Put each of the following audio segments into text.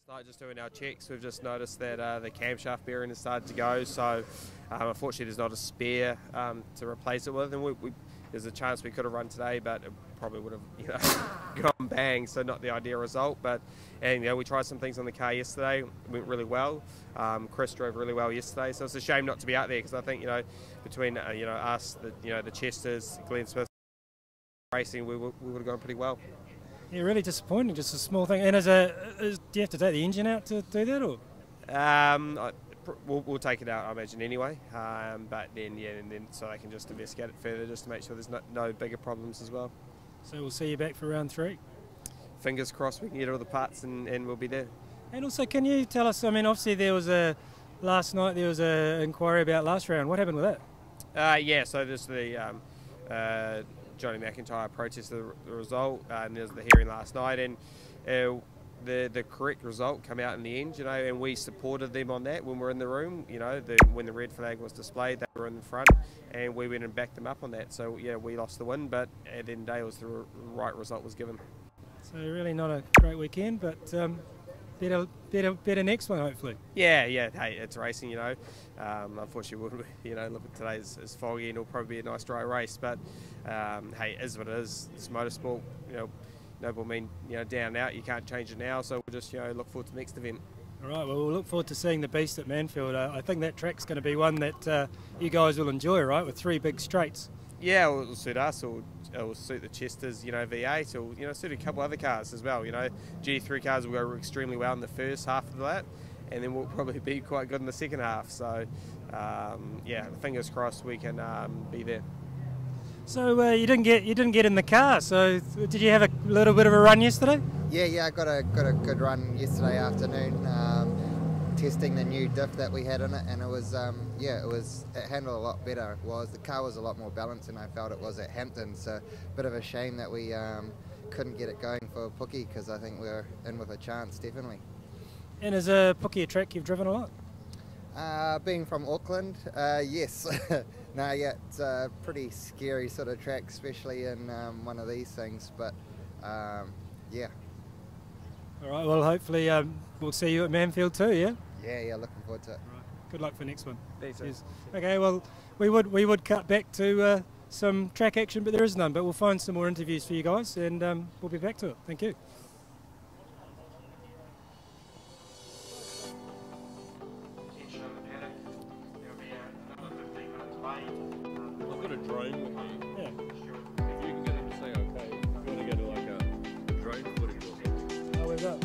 Last night, just doing our checks, we've just noticed that the camshaft bearing has started to go, so unfortunately there's not a spare to replace it with, and there's a chance we could have run today, but it probably would have gone bang, so not the ideal result. And we tried some things on the car yesterday, it went really well. Chris drove really well yesterday, so it's a shame not to be out there, because I think between us, the Chesters, Glenn Smith racing, we would have gone pretty well. Yeah, really disappointing, just a small thing. And do you have to take the engine out to do that, or? We'll take it out, I imagine, anyway. But then so they can just investigate it further, just to make sure there's no bigger problems as well. So we'll see you back for round 3. Fingers crossed we can get all the parts and we'll be there. And also, can you tell us? I mean, obviously last night there was an inquiry about last round. What happened with that? Yeah, so there's the Johnny McIntyre protested the result, and there was the hearing last night, and the correct result came out in the end, and we supported them on that when we were in the room. When the red flag was displayed, they were in the front, and we went and backed them up on that. So yeah, we lost the win, but at the end of the day, it was the right result was given. So really not a great weekend, but better next one, hopefully. Yeah. Hey, it's racing, Unfortunately, look at today is foggy, and it'll probably be a nice dry race. But hey, it is what it is. It's motorsport. No ball mean down and out. You can't change it now. So we'll just look forward to the next event. All right. Well, we'll look forward to seeing the beast at Manfield. I think that track's going to be one that you guys will enjoy, right? With 3 big straights. Yeah, it'll suit us. It'll suit the Chesters, V8. It'll suit a couple other cars as well. GT3 cars will go extremely well in the first half of that, and then we'll probably be quite good in the second half. So, yeah, fingers crossed we can be there. So you didn't get in the car. So did you have a little bit of a run yesterday? Yeah, I got a good run yesterday afternoon. Testing the new diff that we had in it, and it was it handled a lot better. The car was a lot more balanced than I felt it was at Hampton, so a bit of a shame that we couldn't get it going for Pukekohe, because I think we're in with a chance, definitely. And is Pukekohe a track you've driven a lot? Being from Auckland, yes. No, yeah, it's a pretty scary sort of track, especially in one of these things, but yeah. All right, well, hopefully we'll see you at Manfield too, yeah? Yeah, looking forward to it. Right. Good luck for next one. Thanks. Cheers. Okay, well, we would cut back to some track action, but there is none, but we'll find some more interviews for you guys, and we'll be back to it. Thank you. I've got a drone with me. Yeah. If you can get them to say okay, if you want to go to like a drone footage or something. Oh, where's that?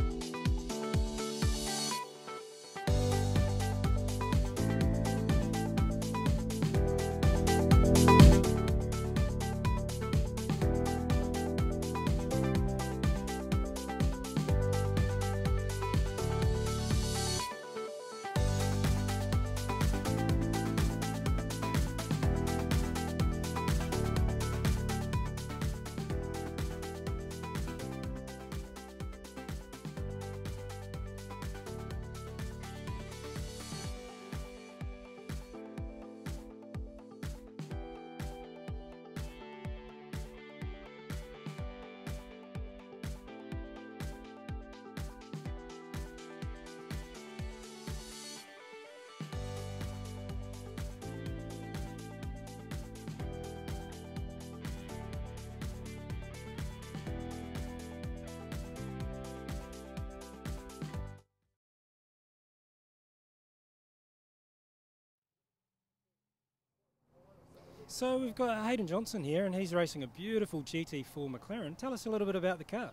So we've got Hayden Johnson here, and he's racing a beautiful GT4 McLaren. Tell us a little bit about the car.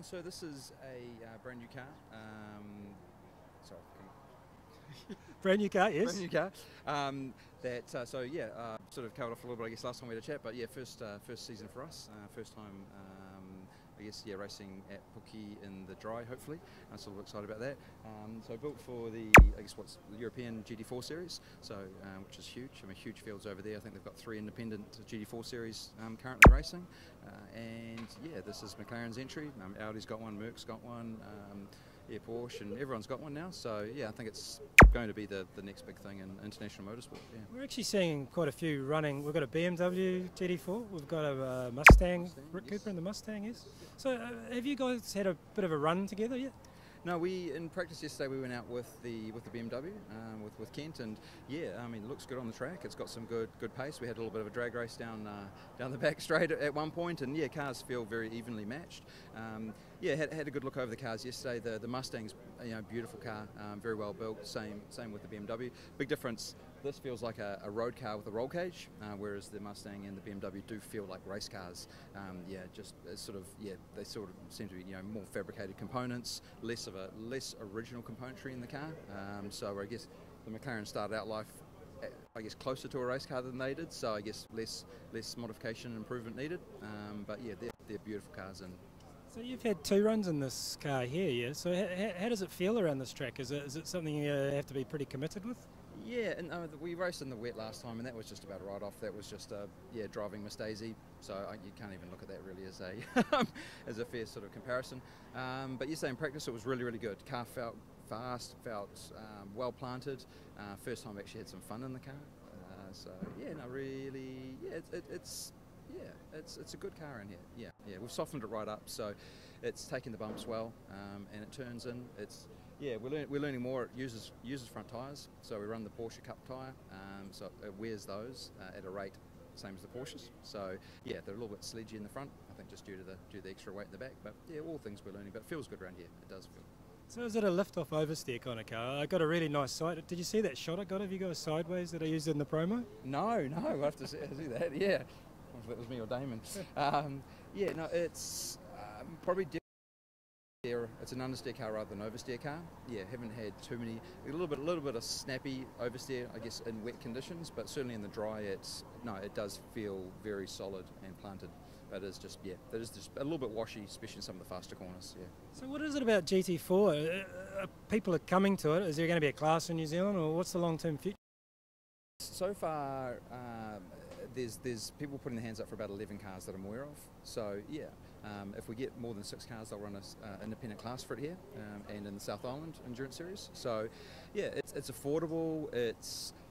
So this is a brand new car. Brand new car, yes. Brand new car. Sort of covered off a little bit, I guess, last time we had a chat. But yeah, first season for us. First time, I guess, yeah, racing at Pukekohe in the dry, hopefully. I'm sort of excited about that. So built for the European GT4 series, so which is huge. I mean, huge fields over there. I think they've got 3 independent GT4 series currently racing. And yeah, this is McLaren's entry. Audi's got one, Merck's got one. Yeah, Porsche, and everyone's got one now. So yeah, I think it's going to be the next big thing in international motorsport. Yeah. We're actually seeing quite a few running. We've got a BMW GT4. We've got a Mustang. Rick Cooper and the Mustang is. So have you guys had a bit of a run together yet? No, we in practice yesterday we went out with the BMW with Kent, and yeah, I mean it looks good on the track. It's got some good pace. We had a little bit of a drag race down the back straight at one point, and yeah, cars feel very evenly matched. Yeah, had a good look over the cars yesterday. The Mustang's beautiful car, very well built. Same with the BMW. Big difference. This feels like a road car with a roll cage, whereas the Mustang and the BMW do feel like race cars. Yeah, just they sort of seem to be more fabricated components, less original componentry in the car. So I guess the McLaren started out life, I guess, closer to a race car than they did. So I guess less modification and improvement needed. But yeah, they're beautiful cars. And so you've had 2 runs in this car here, yeah? So how does it feel around this track? Is it something you have to be pretty committed with? Yeah, and we raced in the wet last time, and that was just about a write-off. That was just driving Mistasi, so you can't even look at that really as a as a fair sort of comparison. But yesterday in practice, it was really good. Car felt fast, felt well planted. First time I actually had some fun in the car. So yeah, no, really, yeah, it's a good car in here. Yeah, we've softened it right up, so it's taking the bumps well, and it turns in. Yeah, we're learning more. It uses front tyres, so we run the Porsche Cup tyre, so it wears those at a rate same as the Porsches. So yeah, they're a little bit sledgy in the front, I think just due to the extra weight in the back. But yeah, all things we're learning, but it feels good around here. It does feel. So is it a lift-off oversteer kind of car? I got a really nice sight. Did you see that shot I got of you guys sideways that I used in the promo? No, we'll have to see that. Yeah, if that was me or Damon. Yeah, no, it's probably. It's an understeer car rather than oversteer car. Yeah, haven't had too many. A little bit of snappy oversteer, I guess, in wet conditions, but certainly in the dry, it does feel very solid and planted. But it is just a little bit washy, especially in some of the faster corners. Yeah. So what is it about GT4? People are coming to it. Is there going to be a class in New Zealand, or what's the long-term future? So far, there's people putting their hands up for about 11 cars that I'm aware of. So yeah. If we get more than 6 cars, they'll run an independent class for it here and in the South Island Endurance Series. So, yeah, it's affordable.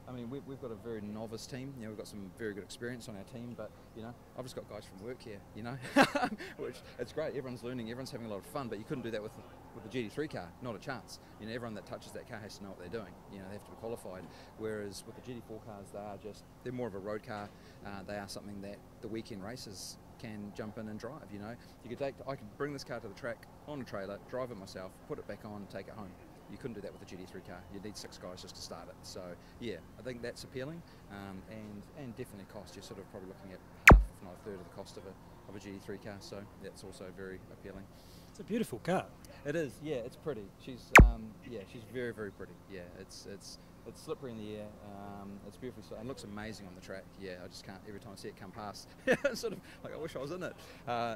I mean, we've got a very novice team. We've got some very good experience on our team, but I've just got guys from work here. Which it's great. Everyone's learning. Everyone's having a lot of fun. But you couldn't do that with the GT3 car. Not a chance. Everyone that touches that car has to know what they're doing. They have to be qualified. Whereas with the GT4 cars, they're more of a road car. They are something that the weekend races can jump in and drive. I could bring this car to the track on a trailer, drive it myself, put it back on, take it home. You couldn't do that with a GT3 car. You need 6 guys just to start it. So yeah, I think that's appealing, and definitely cost. You're sort of probably looking at half, if not a third, of the cost of a GT3 car. So that's also very appealing. It's a beautiful car. It is. Yeah, it's pretty. She's very pretty. Yeah, it's slippery in the air. It's beautiful and looks amazing on the track. Yeah, I just can't. Every time I see it come past, it's sort of like I wish I was in it.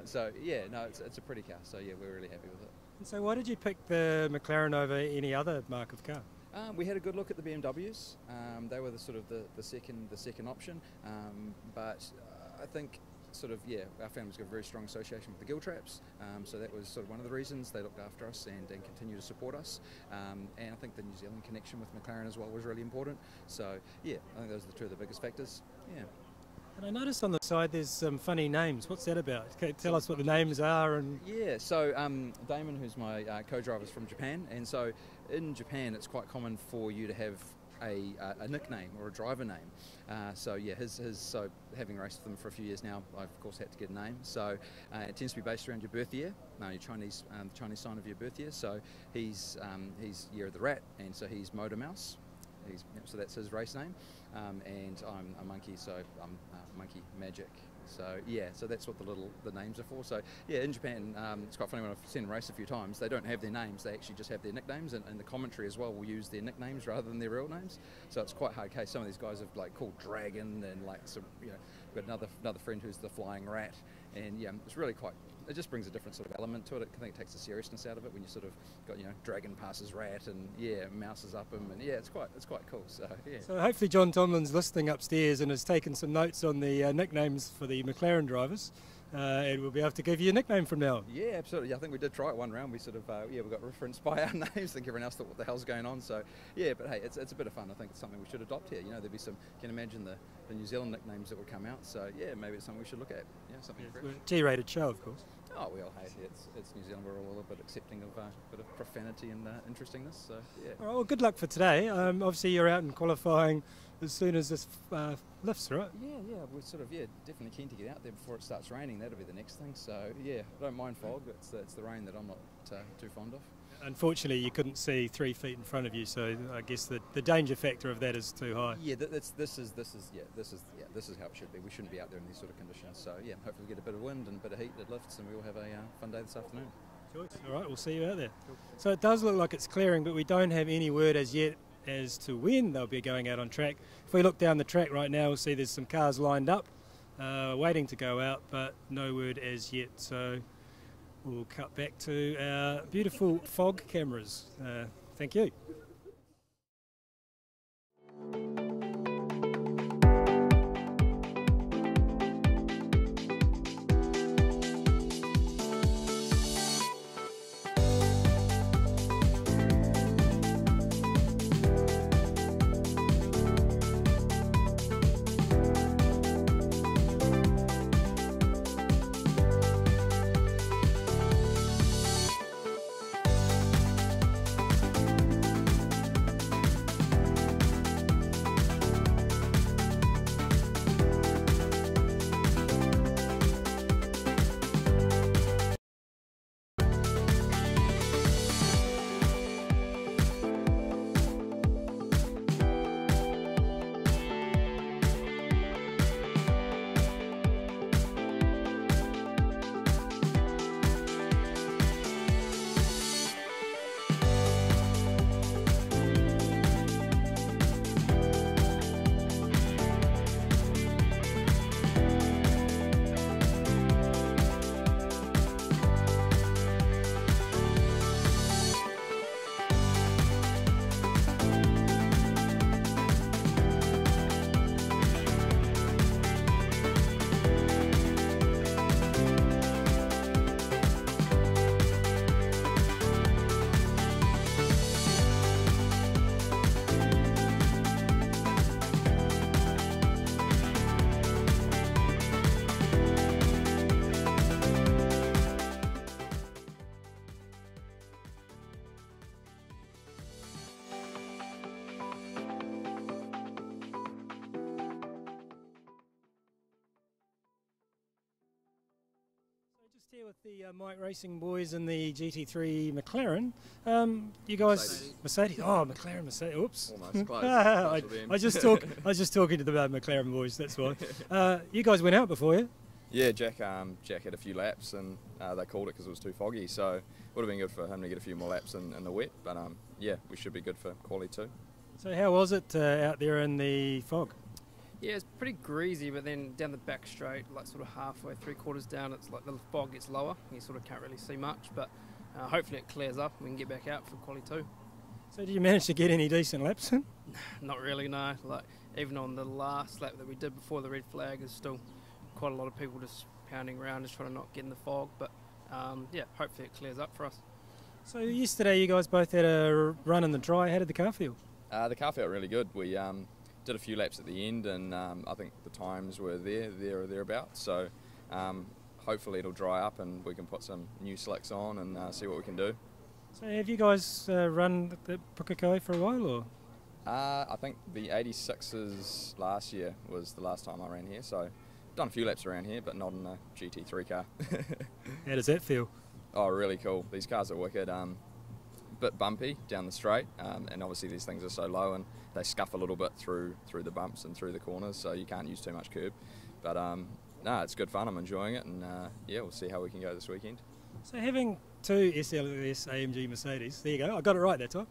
So yeah, no, it's a pretty car. So yeah, we're really happy with it. And so why did you pick the McLaren over any other mark of car? We had a good look at the BMWs. They were the second option, but I think. Our family's got a very strong association with the Gill Traps, so that was sort of one of the reasons they looked after us and continue to support us. And I think the New Zealand connection with McLaren as well was really important. So yeah, I think those are the 2 of the biggest factors. Yeah. And I noticed on the side there's some funny names. What's that about? Can you tell us what the names are? And yeah, so Damon, who's my co-driver, is from Japan, and so in Japan it's quite common for you to have a nickname or a driver name. So yeah, so having raced with them for a few years now, I've of course had to get a name. So it tends to be based around your birth year, your Chinese sign of your birth year. So he's Year of the Rat, and so he's Motor Mouse. So that's his race name, and I'm a monkey, so I'm Monkey Magic. So yeah, so that's what the names are for. So yeah, in Japan, it's quite funny when I've seen them race a few times. They don't have their names; they actually just have their nicknames, and the commentary as well will use their nicknames rather than their real names. So it's quite hard case. Some of these guys have called Dragon, and we've got another friend who's the Flying Rat, and yeah, it's really quite. It just brings a different sort of element to it. I think it takes the seriousness out of it when you sort of got Dragon passes Rat, and yeah, Mouse is up him, and yeah, it's quite cool. So yeah. So hopefully John Tomlin's listening upstairs and has taken some notes on the nicknames for the McLaren drivers, and we'll be able to give you a nickname from now on. Yeah, absolutely. I think we did try it one round. We sort of we got referenced by our names. I think everyone else thought what the hell's going on. So yeah, but hey, it's a bit of fun. I think it's something we should adopt here. There'd be some. You can imagine the New Zealand nicknames that would come out. So yeah, maybe it's something we should look at. Yeah, something fresh. G-rated show, of course. Oh well, hey, it's New Zealand. We're all a little bit accepting of a bit of profanity and interestingness. So yeah. All right, well, good luck for today. Obviously, you're out in qualifying as soon as this lifts, right? Yeah, we're sort of definitely keen to get out there before it starts raining. That'll be the next thing. So yeah, I don't mind fog. It's the rain that I'm not too fond of. Unfortunately, you couldn't see 3 feet in front of you, so I guess the danger factor of that is too high. Yeah, this is how it should be. We shouldn't be out there in these sort of conditions. So yeah, hopefully we get a bit of wind and a bit of heat that lifts, and we all have a fun day this afternoon. All right, we'll see you out there. Cool. So it does look like it's clearing, but we don't have any word as yet as to when they'll be going out on track. If we look down the track right now, we'll see there's some cars lined up, waiting to go out, but no word as yet. So we'll cut back to our beautiful fog cameras. Thank you. Here with the Mike Racing boys and the GT3 McLaren. You guys, Mercedes. Oh, McLaren, Mercedes. Oops. Almost close. I was just talking to the McLaren boys. That's why. You guys went out before, yeah? Yeah, Jack had a few laps and they called it because it was too foggy. So it would have been good for him to get a few more laps in the wet. But yeah, we should be good for quali too. So how was it out there in the fog? Yeah, it's pretty greasy, but then down the back straight, like sort of halfway, 3/4 down, it's like the fog gets lower. You sort of can't really see much, but hopefully it clears up and we can get back out for quali 2. So did you manage to get any decent laps in? Not really, no. Like even on the last lap that we did before the red flag, there's still quite a lot of people just pounding around, just trying to not get in the fog. But yeah, hopefully it clears up for us. So yesterday you guys both had a run in the dry. How did the car feel? The car felt really good. We did a few laps at the end, and I think the times were there or thereabouts. So hopefully it'll dry up and we can put some new slicks on and see what we can do. So have you guys run the Pukekohe for a while, or? I think the 86s last year was the last time I ran here. So done a few laps around here, but not in a GT3 car. How does that feel? Oh, really cool. These cars are wicked. Bit bumpy down the straight, and obviously these things are so low and they scuff a little bit through the bumps and through the corners, so you can't use too much curb. But no, it's good fun. I'm enjoying it, and yeah, we'll see how we can go this weekend. So having two SLS AMG Mercedes, there you go. I got it right that time.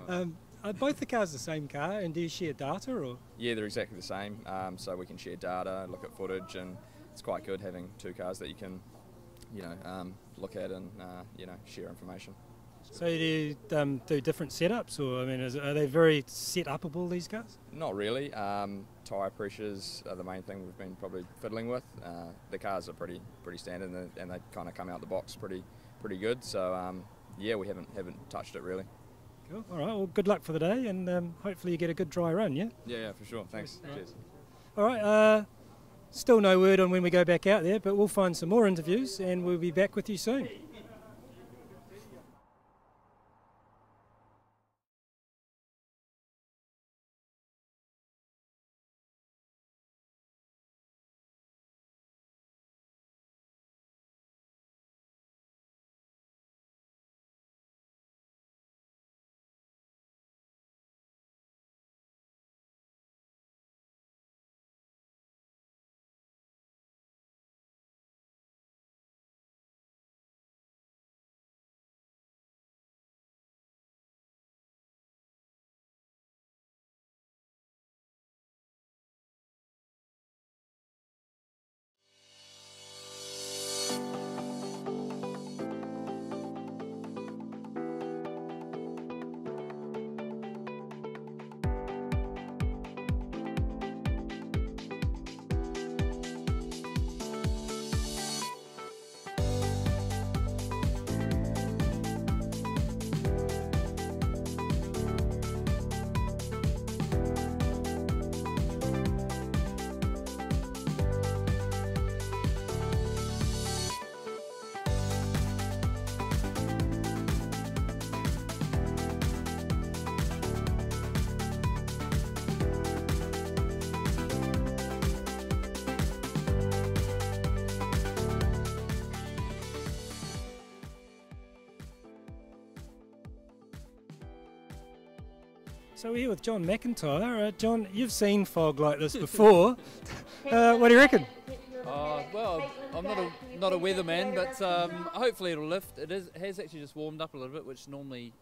Well, are both the cars the same car, and do you share data, or? Yeah, they're exactly the same. So we can share data, look at footage, and it's quite good having two cars that you can, look at and share information. So do you do different setups, or I mean, are they very set upable, these cars? Not really. Tyre pressures are the main thing we've been probably fiddling with. The cars are pretty standard, and they kind of come out the box pretty good. So yeah, we haven't touched it really. Cool. All right. Well, good luck for the day, and hopefully you get a good dry run. Yeah. Yeah, for sure. Thanks. All right. Cheers. All right. Still no word on when we go back out there, but we'll find some more interviews and we'll be back with you soon. So we're here with John McIntyre. John, you've seen fog like this before. What do you reckon? Well, I'm not a weatherman, but hopefully it'll lift. It has actually just warmed up a little bit, which normally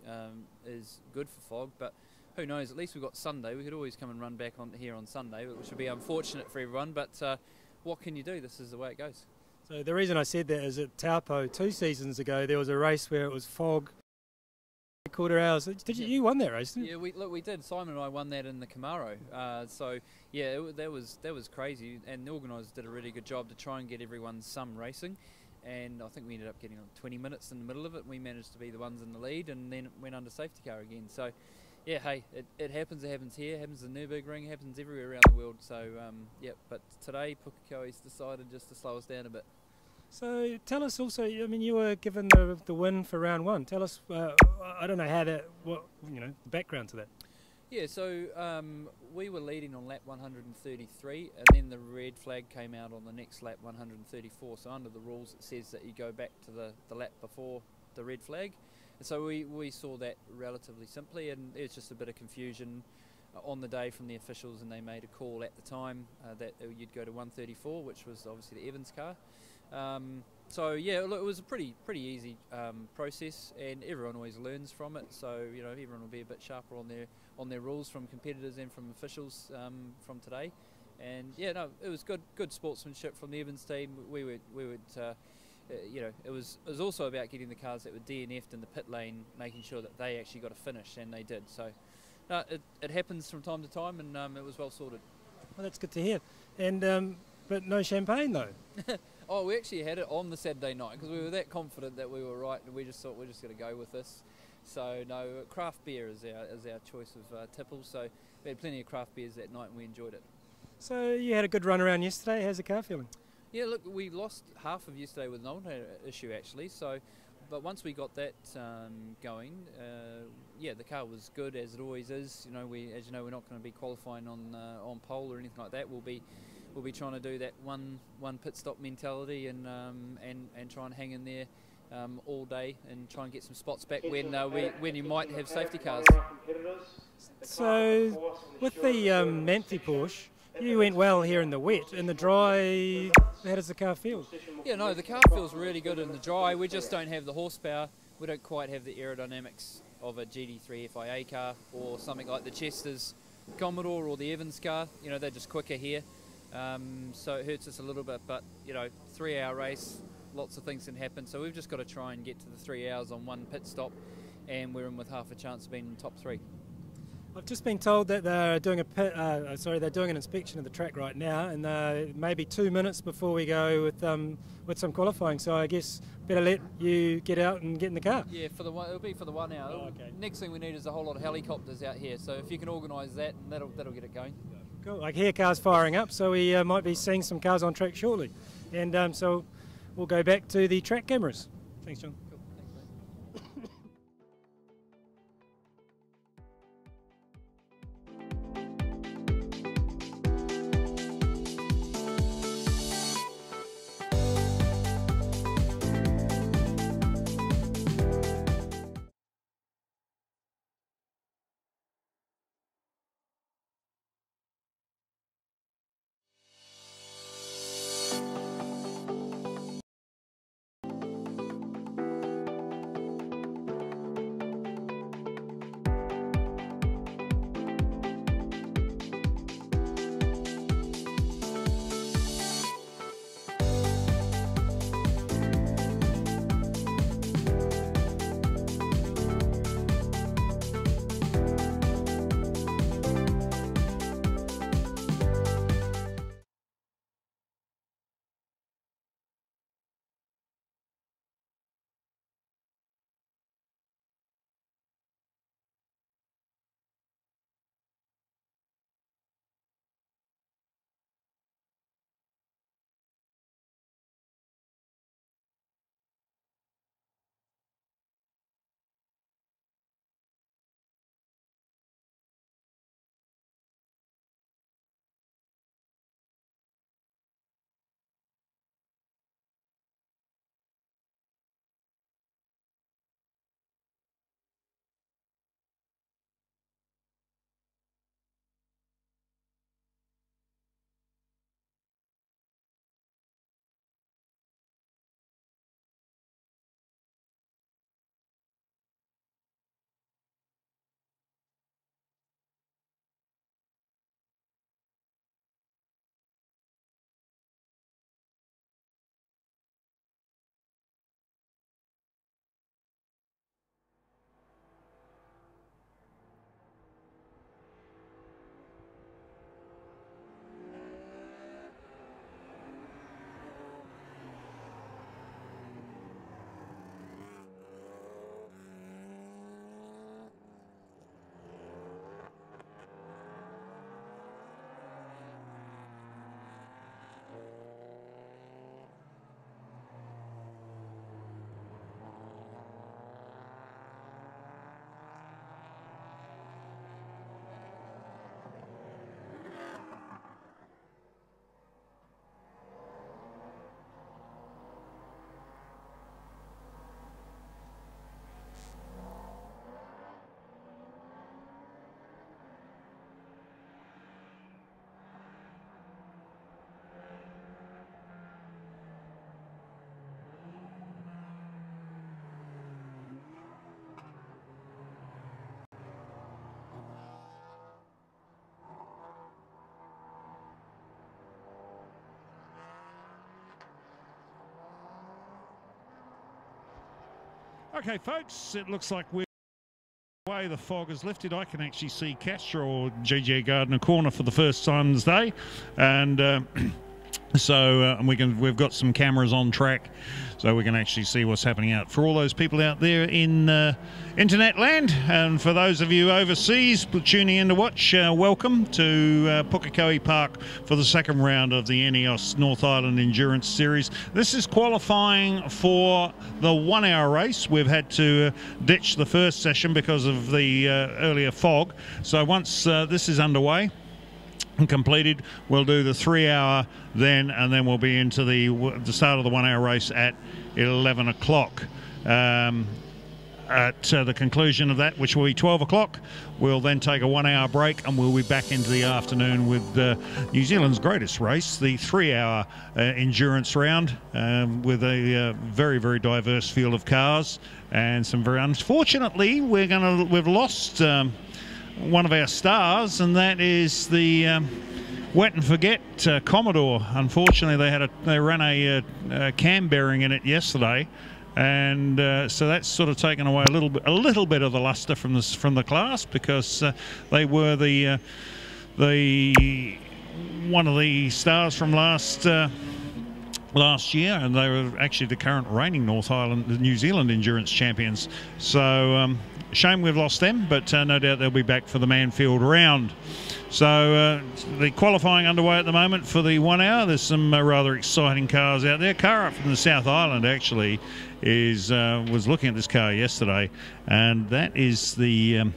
is good for fog, but who knows? At least we've got Sunday. We could always come and run back on here on Sunday, which would be unfortunate for everyone, but what can you do? This is the way it goes. So the reason I said that is at Taupo 2 seasons ago, there was a race where it was fog 3/4 hours. You won that race, didn't you? Yeah, we did. Simon and I won that in the Camaro. So yeah, that was crazy, and the organisers did a really good job to try and get everyone some racing. And I think we ended up getting 20 minutes in the middle of it. We managed to be the ones in the lead, and then went under safety car again. So yeah, hey, it happens. It happens here. It happens in Nürburgring. It happens everywhere around the world. So yeah, but today Pukekohe's decided just to slow us down a bit. So tell us also, I mean, you were given the win for round 1. Tell us, I don't know how that, the background to that. Yeah, so we were leading on lap 133, and then the red flag came out on the next lap 134. So under the rules, it says that you go back to the lap before the red flag. And so we saw that relatively simply, and it was just a bit of confusion on the day from the officials, and they made a call at the time that you'd go to 134, which was obviously the Evans car. So yeah, look, it was a pretty easy process, and everyone always learns from it. So everyone will be a bit sharper on their rules from competitors and from officials from today. And yeah, no, it was good sportsmanship from the Evans team. We would it was also about getting the cars that were DNF'd in the pit lane, making sure that they actually got a finish, and they did. So no, it happens from time to time, and it was well sorted. Well, that's good to hear. And but no champagne though. Oh, we actually had it on the Saturday night because we were that confident that we were right, and we just thought we're just going to go with this. So no, craft beer is our choice of tipple. So we had plenty of craft beers that night, and we enjoyed it. So you had a good run around yesterday. How's the car feeling? Yeah, look, we lost half of yesterday with an alternator issue actually. So, but once we got that going, yeah, the car was good as it always is. As you know, we're not going to be qualifying on pole or anything like that. We'll be trying to do that one pit stop mentality and try and hang in there all day and try and get some spots back when you might have safety cars. So with the Manthey Porsche, you went well here in the wet. In the dry, how does the car feel? Yeah, no, the car feels really good in the dry. We just don't have the horsepower. We don't quite have the aerodynamics of a GT3 FIA car or something like the Chester's Commodore or the Evans car. They're just quicker here. So it hurts us a little bit, but 3-hour race, lots of things can happen. So we've just got to try and get to the 3 hours on one pit stop, and we're in with half a chance of being in the top 3. I've just been told that they're doing they're doing an inspection of the track right now, and maybe 2 minutes before we go with some qualifying. So I guess better let you get out and get in the car. Yeah, it'll be for the 1 hour. Oh, okay. Next thing we need is a whole lot of helicopters out here. So if you can organise that, that'll get it going. Cool. I hear cars firing up, so we might be seeing some cars on track shortly. And so we'll go back to the track cameras. Thanks, John. Okay, folks, it looks like we're way the fog is lifted. I can actually see Castro or GG Gardner Corner for the first time this day, and so we've got some cameras on track, so we can actually see what's happening out for all those people out there in internet land, and for those of you overseas tuning in to watch, welcome to Pukekohe Park for the second round of the Eneos North Island Endurance Series. This is qualifying for the 1 hour race. We've had to ditch the first session because of the earlier fog, so once this is underway and completed, we'll do the 3 hour then, and then we'll be into the start of the 1 hour race at 11 o'clock. At the conclusion of that, which will be 12 o'clock, we'll then take a 1 hour break, and we'll be back into the afternoon with New Zealand's greatest race, the 3 hour endurance round, with a very, very diverse field of cars, and some very unfortunately we've lost one of our stars, and that is the Wet and Forget Commodore. Unfortunately, they ran a cam bearing in it yesterday, and so that's sort of taken away a little bit of the luster from the class, because they were the one of the stars from last last year, and they were actually the current reigning New Zealand endurance champions. So shame we've lost them, but no doubt they'll be back for the Manfield round. So the qualifying underway at the moment for the 1 hour. There's some rather exciting cars out there. Car up from the South Island actually was looking at this car yesterday, and that is the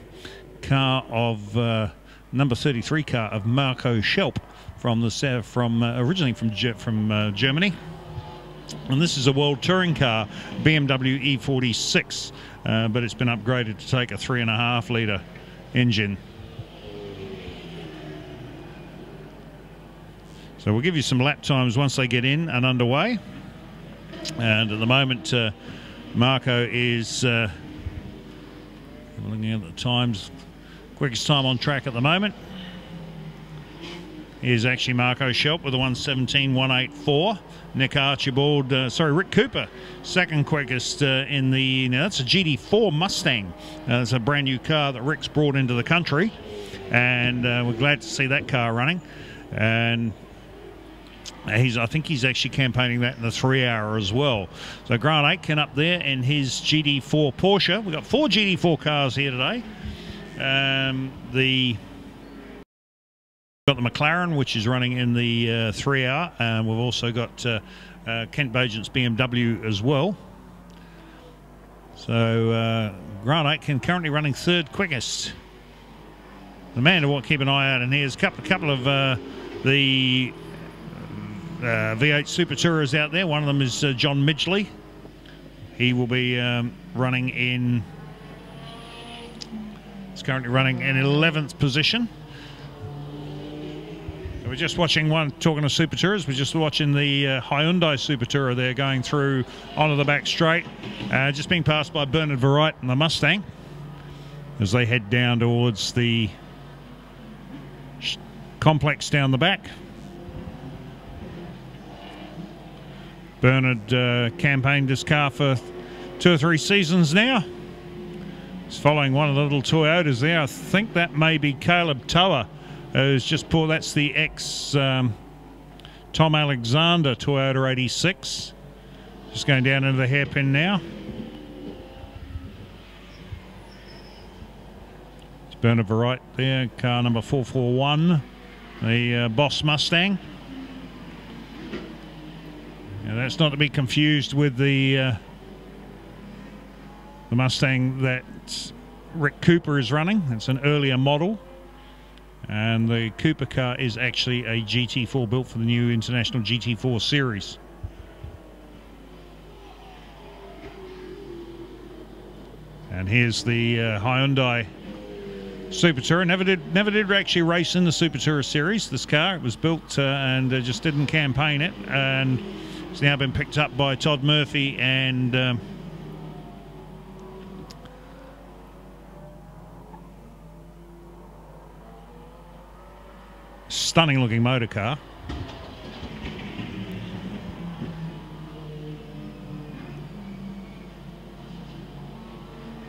car of number 33 car of Marco Schelp originally from Germany. And this is a World Touring car, BMW E46, but it's been upgraded to take a 3.5 litre engine. So we'll give you some lap times once they get in and underway. And at the moment, Marco is looking at the times. Quickest time on track at the moment is actually Marco Schelp with a 1:17.184. Rick Cooper, second quickest in the. Now that's a GT4 Mustang. It's a brand new car that Rick's brought into the country, and we're glad to see that car running. And I think he's actually campaigning that in the 3 hour as well. So Grant Aitken up there in his GT4 Porsche. We've got 4 GT4 cars here today. Got the McLaren, which is running in the 3 hour, and we've also got Kent Bogent's BMW as well. So Grant Aitken currently running 3rd quickest. The man to keep an eye out in here is a couple of the V8 Super Tourers out there. One of them is John Midgley. He will be running in. He's currently running in 11th position. We're just watching one, talking of Super Tourers, we're just watching the Hyundai Super Tourer there going through onto the back straight, just being passed by Bernard Verright and the Mustang as they head down towards the complex down the back. Bernard campaigned this car for 2 or 3 seasons now. He's following one of the little Toyotas there. I think that may be Caleb Toa. Who's just pulled, that's the ex Tom Alexander Toyota 86. Just going down into the hairpin now. It's Bernard Verright there, car number 441, the Boss Mustang. Now that's not to be confused with the Mustang that Rick Cooper is running. It's an earlier model. And the Cooper car is actually a GT4 built for the new International GT4 series. And here's the Hyundai Super Tourer. Never did actually race in the Super Tourer series. This car, it was built and just didn't campaign it, and it's now been picked up by Todd Murphy and. Stunning looking motor car.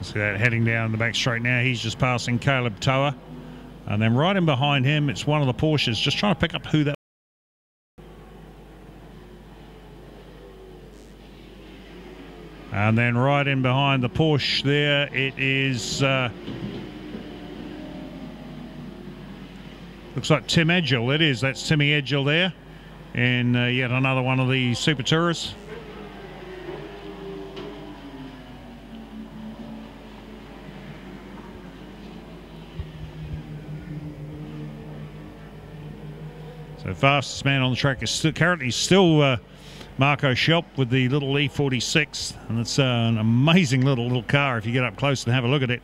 See that heading down the back straight now. He's just passing Caleb Toa, and then right in behind him it's one of the Porsches, just trying to pick up who that. And then right in behind the Porsche there it is looks like Tim Edgell. It is. That's Timmy Edgell there in yet another one of the Super Tourers. So fastest man on the track is currently still Marco Schelp with the little E46, and it's an amazing little car if you get up close and have a look at it.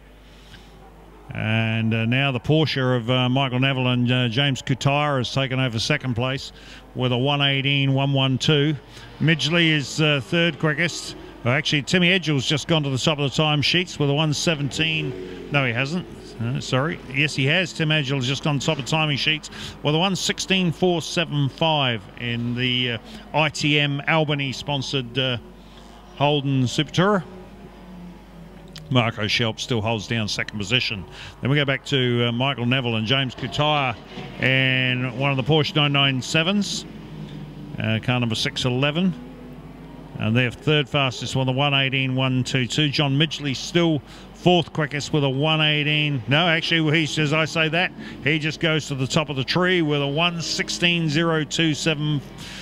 And now the Porsche of Michael Neville and James Kutire has taken over 2nd place with a 1:18.112. Midgley is 3rd quickest. Well, actually, Timmy Edgell's just gone to the top of the time sheets with a 1:17. No, he hasn't. Sorry. Yes, he has. Tim Edgell's just gone to the top of the timing sheets with a 1:16.475 in the ITM Albany sponsored Holden Super Tourer. Marco Schelp still holds down 2nd position. Then we go back to Michael Neville and James Kutire and one of the Porsche 997s. car number 611. And they're third fastest with a 1:18.122. John Midgley still fourth quickest with a 1:18. No, actually, he says, I say that. He just goes to the top of the tree with a 1:16.027.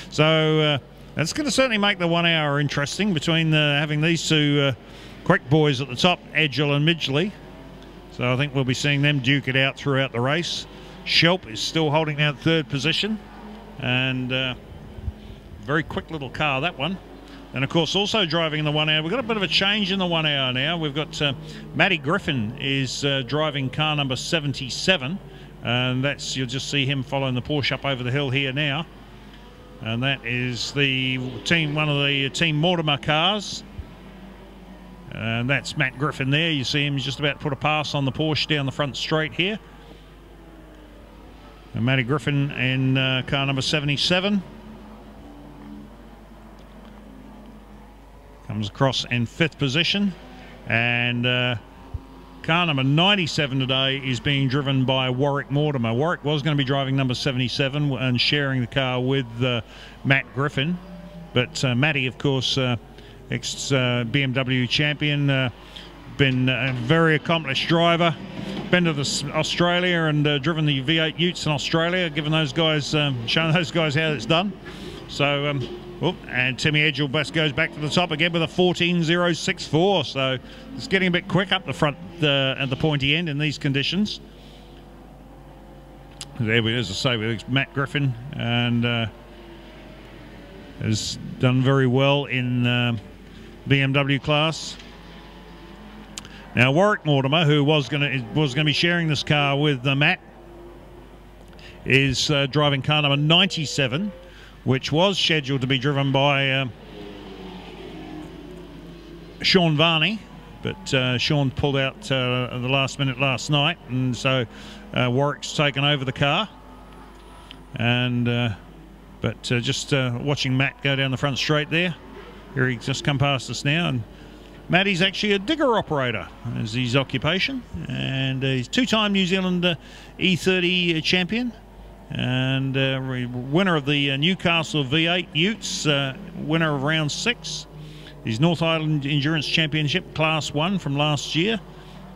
So that's going to certainly make the 1 hour interesting between having these two quick boys at the top, Edgell and Midgley. So I think we'll be seeing them duke it out throughout the race. Shelp is still holding down third position. And very quick little car, that one. And of course, also driving in the 1 hour, we've got a bit of a change in the 1 hour now. We've got Matty Griffin is driving car number 77, and that's, you'll just see him following the Porsche up over the hill here now. And that is the team, one of the Team Mortimer cars, and that's Matt Griffin there. You see him just about to put a pass on the Porsche down the front straight here. And Matty Griffin in car number 77. Comes across in fifth position, and car number 97 today is being driven by Warwick Mortimer. Warwick was going to be driving number 77 and sharing the car with Matt Griffin, but Matty, of course, ex-BMW champion, been a very accomplished driver, been to Australia and driven the V8 Utes in Australia, giving those guys, showing those guys how it's done. So. And Timmy Edgell goes back to the top again with a 14.064, so it's getting a bit quick up the front at the pointy end in these conditions. There we, as I say, with Matt Griffin, and has done very well in BMW class. Now Warwick Mortimer, who was going to be sharing this car with Matt, is driving car number 97. Which was scheduled to be driven by Sean Varney, but Sean pulled out at the last minute last night, and so Warwick's taken over the car. And just watching Matt go down the front straight there. Here he's just come past us now, and Matty's actually a digger operator as his occupation, and he's two-time New Zealand E30 champion. And winner of the Newcastle V8 Utes, winner of round 6. His North Island Endurance Championship Class 1 from last year,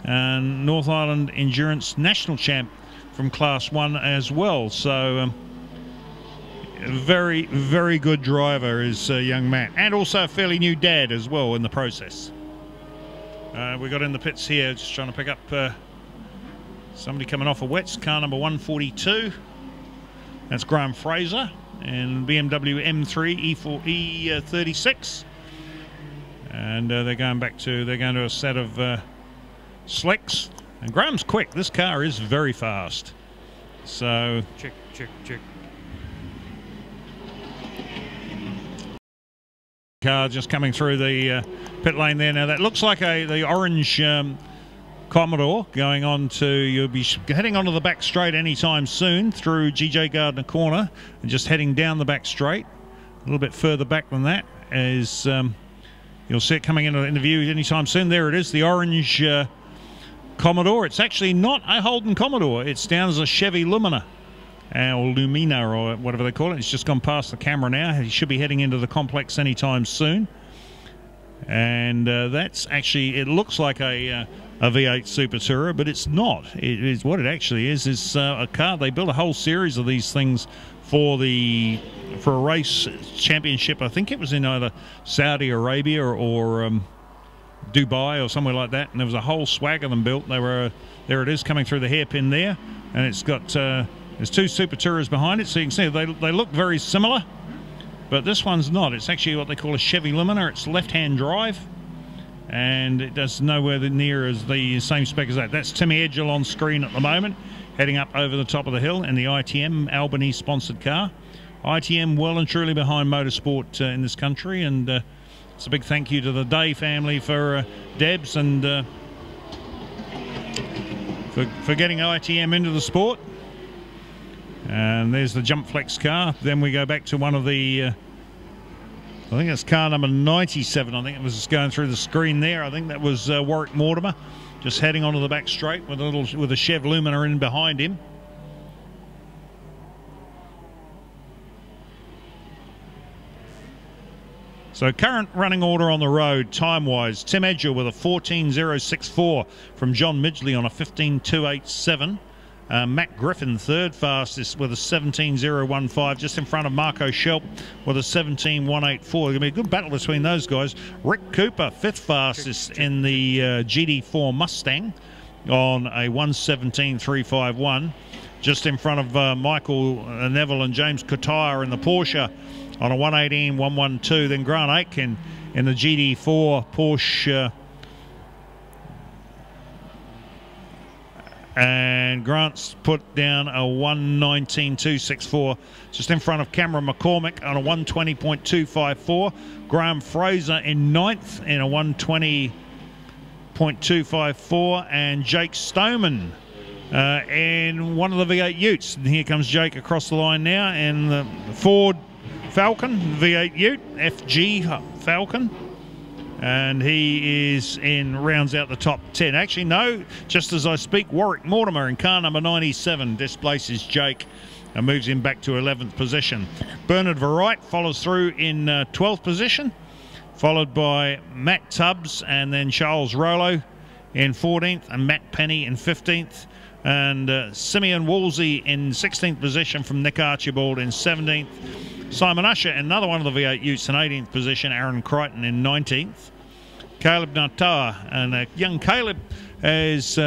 and North Island Endurance National Champ from Class 1 as well. So very, very good driver is young Matt, and also a fairly new dad as well in the process. We got in the pits here, just trying to pick up somebody coming off a wets, car number 142. That's Graham Fraser and BMW M3 E36, and they're going to a set of slicks. And Graham's quick. This car is very fast. So check. Car just coming through the pit lane there. Now that looks like the orange Commodore going on to, you'll be heading onto the back straight anytime soon through GJ Gardner Corner, and just heading down the back straight a little bit further back than that is you'll see it coming into the view anytime soon. There it is, the orange Commodore. It's actually not a Holden Commodore, it's down as a Chevy Lumina or Lumina or whatever they call it. It's just gone past the camera now. He should be heading into the complex anytime soon, and that's actually, it looks like a V8 Super Tourer, but it's not. It is, what it actually is a car. They built a whole series of these things for a race championship. I think it was in either Saudi Arabia or Dubai or somewhere like that, and there was a whole swag of them built. They were there. It is coming through the hairpin there, and it's got there's two Super Tourers behind it, so you can see they look very similar, but this one's not. It's actually what they call a Chevy Lumina. It's left-hand drive, and it does nowhere near as the same spec as that. That's Timmy Edgell on screen at the moment, heading up over the top of the hill in the ITM Albany sponsored car. ITM well and truly behind motorsport in this country, and it's a big thank you to the Day family for Debs and for getting ITM into the sport. And there's the Jump Flex car. Then we go back to one of the I think it's car number 97. I think it was just going through the screen there. I think that was Warwick Mortimer, just heading onto the back straight with a Chev Lumina in behind him. So current running order on the road, time-wise, Tim Edger with a 14.064 from John Midgley on a 15.287. Matt Griffin, third fastest with a 17.015, just in front of Marco Schelp with a 17.184. Going to be a good battle between those guys. Rick Cooper, fifth fastest in the GT4 Mustang on a 1:17.351, just in front of Michael Neville and James Kotaya in the Porsche on a 1:18.112. Then Grant Aitken in the GT4 Porsche. And Grant's put down a 1:19.264, just in front of Cameron McCormick on a 1:20.254. Graham Fraser in ninth in a 1:20.254, and Jake Stoneman in one of the V8 Utes. And here comes Jake across the line now in the Ford Falcon V8 Ute, FG Falcon. And he is rounds out the top 10. Actually, no, just as I speak, Warwick Mortimer in car number 97 displaces Jake and moves him back to 11th position. Bernard Verright follows through in 12th position, followed by Matt Tubbs and then Charles Rollo in 14th and Matt Penny in 15th. And Simeon Woolsey in 16th position from Nick Archibald in 17th. Simon Usher, another one of the V8 Utes in 18th position. Aaron Crichton in 19th. Caleb Natawa, and young Caleb is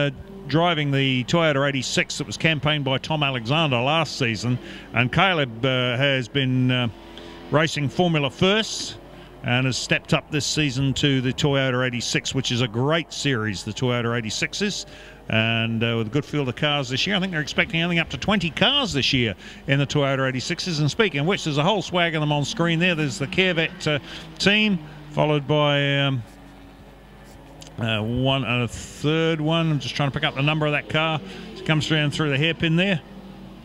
driving the Toyota 86 that was campaigned by Tom Alexander last season. And Caleb has been racing Formula First and has stepped up this season to the Toyota 86, which is a great series, the Toyota 86s. And with a good field of cars this year. I think they're expecting anything up to 20 cars this year in the Toyota 86s. And speaking of which, there's a whole swag of them on screen there. There's the Corvette team, followed by a third one. I'm just trying to pick up the number of that car. It comes through the hairpin there.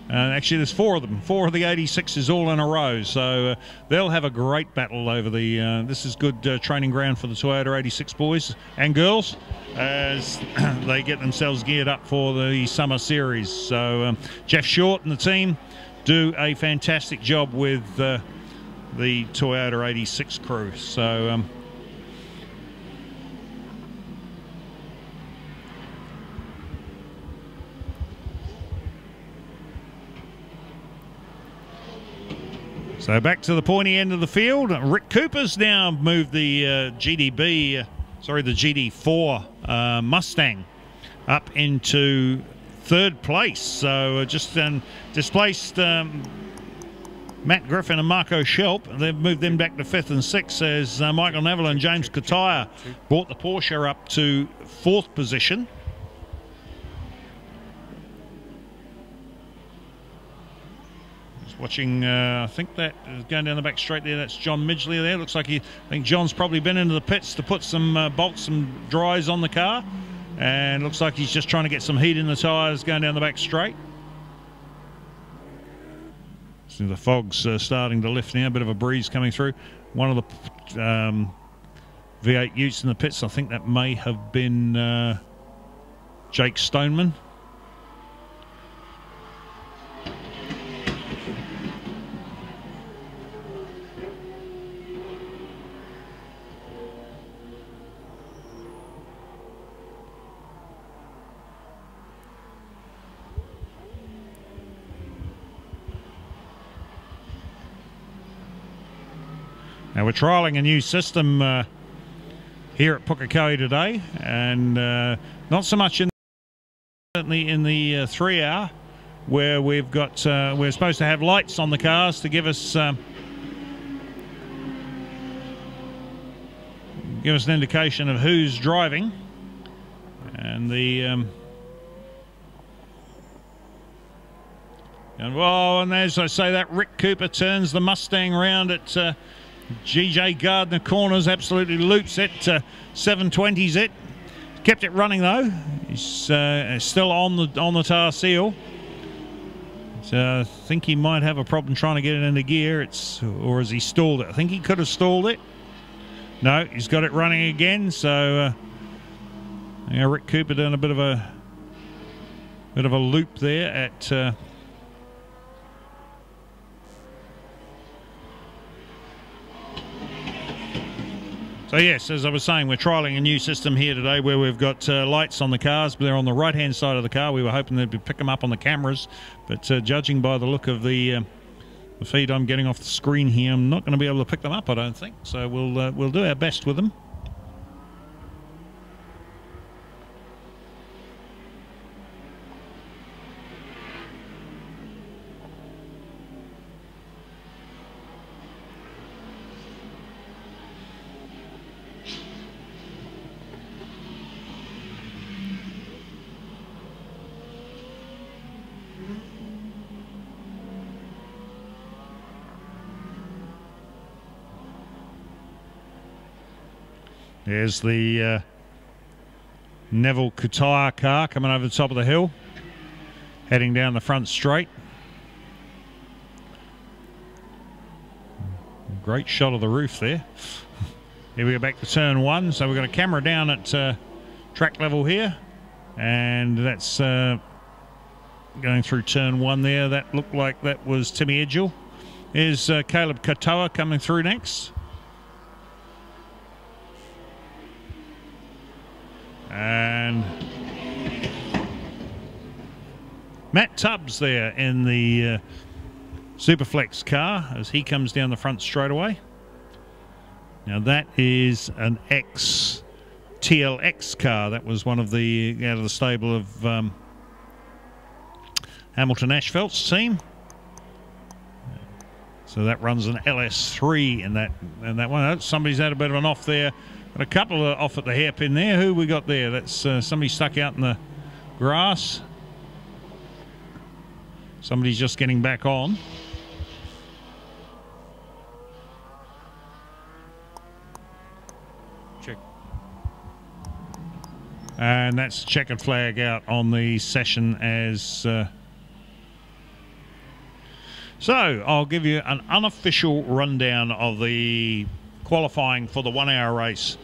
Actually, there's four of them. Four of the 86s all in a row. So they'll have a great battle over the... this is good training ground for the Toyota 86 boys and girls as they get themselves geared up for the summer series. So Jeff Short and the team do a fantastic job with the Toyota 86 crew. So... So back to the pointy end of the field. Rick Cooper's now moved the the GT4 Mustang up into third place. So just displaced Matt Griffin and Marco Schelp. They've moved them back to 5th and 6th as Michael Neville and James Kotaya brought the Porsche up to 4th position. Watching, I think that is going down the back straight there. That's John Midgley there. Looks like I think John's probably been into the pits to put some bolts, some dries on the car. And looks like he's just trying to get some heat in the tyres going down the back straight. So the fog's starting to lift now. A bit of a breeze coming through. One of the V8 Utes in the pits. I think that may have been Jake Stoneman. Now we're trialling a new system here at Pukekohe today, and not so much certainly in the 3-hour, where we've got we're supposed to have lights on the cars to give us an indication of who's driving, and and as I say that, Rick Cooper turns the Mustang round at GJ Gardner Corners, absolutely loops it, 720s it. Kept it running though. He's still on the tar seal. So I think he might have a problem trying to get it into gear. Or has he stalled it? I think he could have stalled it. No, he's got it running again. So Rick Cooper doing a bit of a loop there at. So yes, as I was saying, we're trialling a new system here today where we've got lights on the cars, but they're on the right-hand side of the car. We were hoping they'd pick them up on the cameras, but judging by the look of the feed I'm getting off the screen here, I'm not going to be able to pick them up, I don't think. So we'll do our best with them. There's the Neville Kutaya car coming over the top of the hill, heading down the front straight. Great shot of the roof there. Here we go back to turn one. So we've got a camera down at track level here, and that's going through turn one there. That looked like that was Timmy Edgell. Here's Caleb Katoa coming through next. And Matt Tubbs there in the Superflex car as he comes down the front straight away. Now that is an TLX car. That was one of the out of the stable of Hamilton Ashfelt's team. So that runs an LS3 in that one. Somebody's had a bit of an off there. Got a couple of off at the hairpin there. Who we got there? That's somebody stuck out in the grass. Somebody's just getting back on. Check. And that's checkered flag out on the session as... So I'll give you an unofficial rundown of the qualifying for the 1 hour race.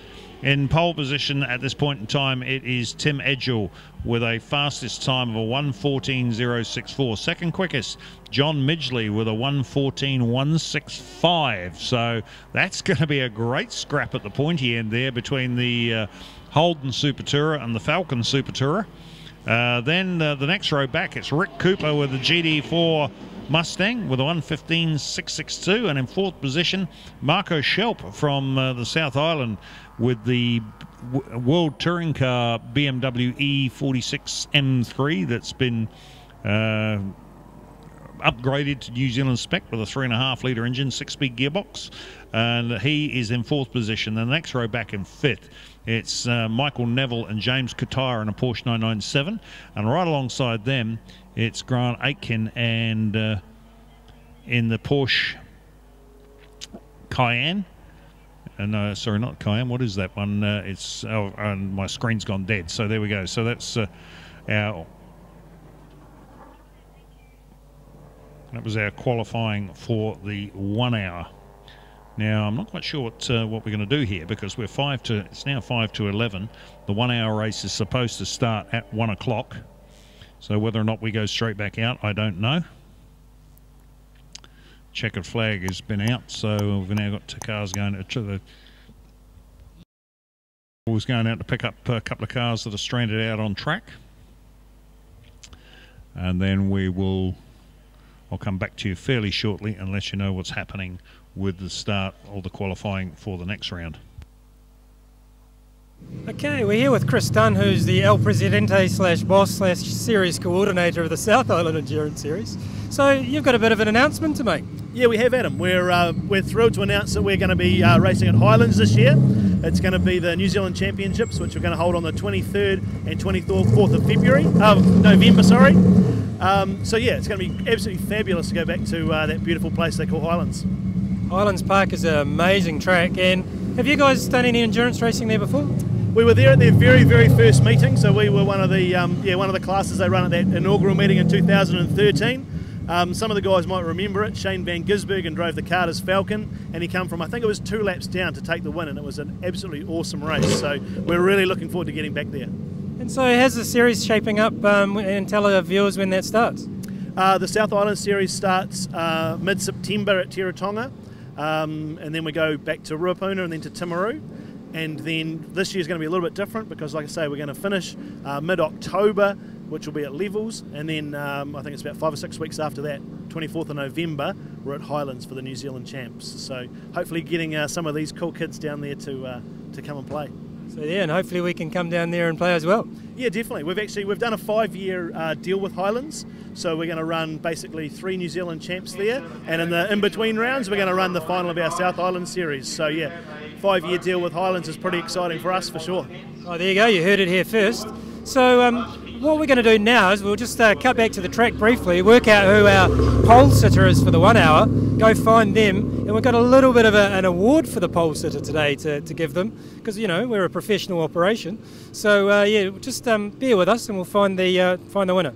In pole position at this point in time, it is Tim Edgell with a fastest time of a 1:14.064. Second quickest, John Midgley with a 1:14.165. So that's going to be a great scrap at the pointy end there between the Holden Super Tourer and the Falcon Super Tourer. Then the next row back, it's Rick Cooper with the GT4 Mustang with a 1:15.662, and in fourth position Marco Schelp from the South Island with the World Touring Car BMW E46 M3 that's been upgraded to New Zealand spec with a 3.5 litre engine, 6-speed gearbox, and he is in fourth position. The next row back in fifth, it's Michael Neville and James Kutaya in a Porsche 997, and right alongside them it's Grant Aitken and in the Porsche Cayenne. And sorry, not Cayenne. What is that one? It's and my screen's gone dead. So there we go. So that's that was our qualifying for the 1 hour. Now I'm not quite sure what we're going to do here, because we're it's now 5 to 11. The 1 hour race is supposed to start at 1 o'clock. So whether or not we go straight back out, I don't know. Checkered flag has been out, so we've now got two cars going to the... was going out to pick up a couple of cars that are stranded out on track. And then I'll come back to you fairly shortly and let you know what's happening with the start of the qualifying for the next round. Okay, we're here with Chris Dunn, who's the El Presidente / boss / series coordinator of the South Island Endurance Series. So you've got a bit of an announcement to make. Yeah, we have, Adam. We're thrilled to announce that we're going to be racing at Highlands this year. It's going to be the New Zealand Championships, which we're going to hold on the 23rd and 24th of November. Sorry. So yeah, it's going to be absolutely fabulous to go back to that beautiful place they call Highlands. Highlands Park is an amazing track, and have you guys done any endurance racing there before? We were there at their very, very first meeting, so we were one of the classes they run at that inaugural meeting in 2013. Some of the guys might remember it. Shane Van Gisbergen drove the Carter's Falcon, and he came from, I think it was 2 laps down to take the win, and it was an absolutely awesome race. So we're really looking forward to getting back there. And so how's the series shaping up, and tell our viewers when that starts? The South Island Series starts mid-September at Tiratonga, and then we go back to Ruapuna and then to Timaru. And then this year's going to be a little bit different because, like I say, we're going to finish mid-October, which will be at Levels, and then I think it's about 5 or 6 weeks after that, 24th of November, we're at Highlands for the New Zealand Champs. So hopefully getting some of these cool kids down there to come and play. So yeah, and hopefully we can come down there and play as well. Yeah, definitely. We've done a 5-year deal with Highlands, so we're going to run basically 3 New Zealand Champs there, and in the in-between rounds we're going to run the final of our South Island series. So yeah, 5-year deal with Highlands is pretty exciting for us for sure. Oh, there you go. You heard it here first. So what we're going to do now is we'll just cut back to the track briefly, work out who our pole sitter is for the 1 hour, go find them, and we've got a little bit of an award for the pole sitter today to give them, because you know we're a professional operation. So yeah, just bear with us and we'll find the winner.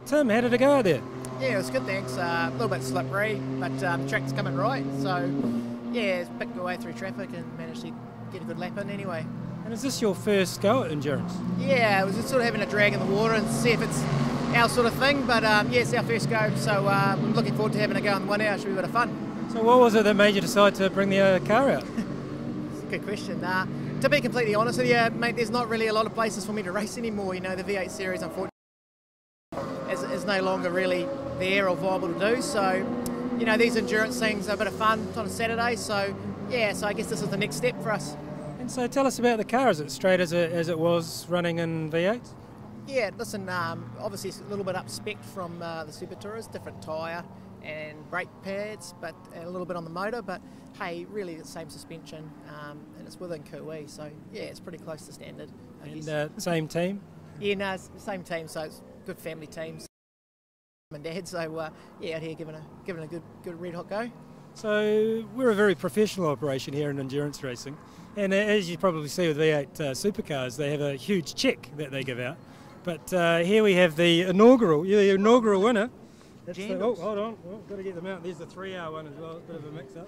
Tim, how did it go out there? Yeah, it was good, thanks. A little bit slippery, but the track's coming right, so yeah, picked my way through traffic and managed to get a good lap in anyway. And is this your first go at endurance? Yeah, it was just sort of having a drag in the water and see if it's our sort of thing, but yeah, it's our first go, so I'm looking forward to having a go in 1 hour. It should be a bit of fun. So what was it that made you decide to bring the car out? It's a good question. To be completely honest with you, mate, there's not really a lot of places for me to race anymore. You know, the V8 series, unfortunately, is no longer really there or viable to do, so you know, these endurance things are a bit of fun on a Saturday, so yeah, so I guess this is the next step for us. And so tell us about the car. Is it straight as it was running in V8? Yeah, listen, obviously it's a little bit up spec from the Super Tourist, different tyre and brake pads, but a little bit on the motor, but hey, really the same suspension, and it's within Koe, so yeah, it's pretty close to standard. And same team? Yeah, no, it's the same team, so it's good family teams. And dad, so yeah, out here giving a good red hot go. So we're a very professional operation here in endurance racing, and as you probably see with V8 supercars, they have a huge check that they give out. But here we have the inaugural winner. Hold on, got to get them out. There's the 3-hour one as well. It's a bit of a mix-up.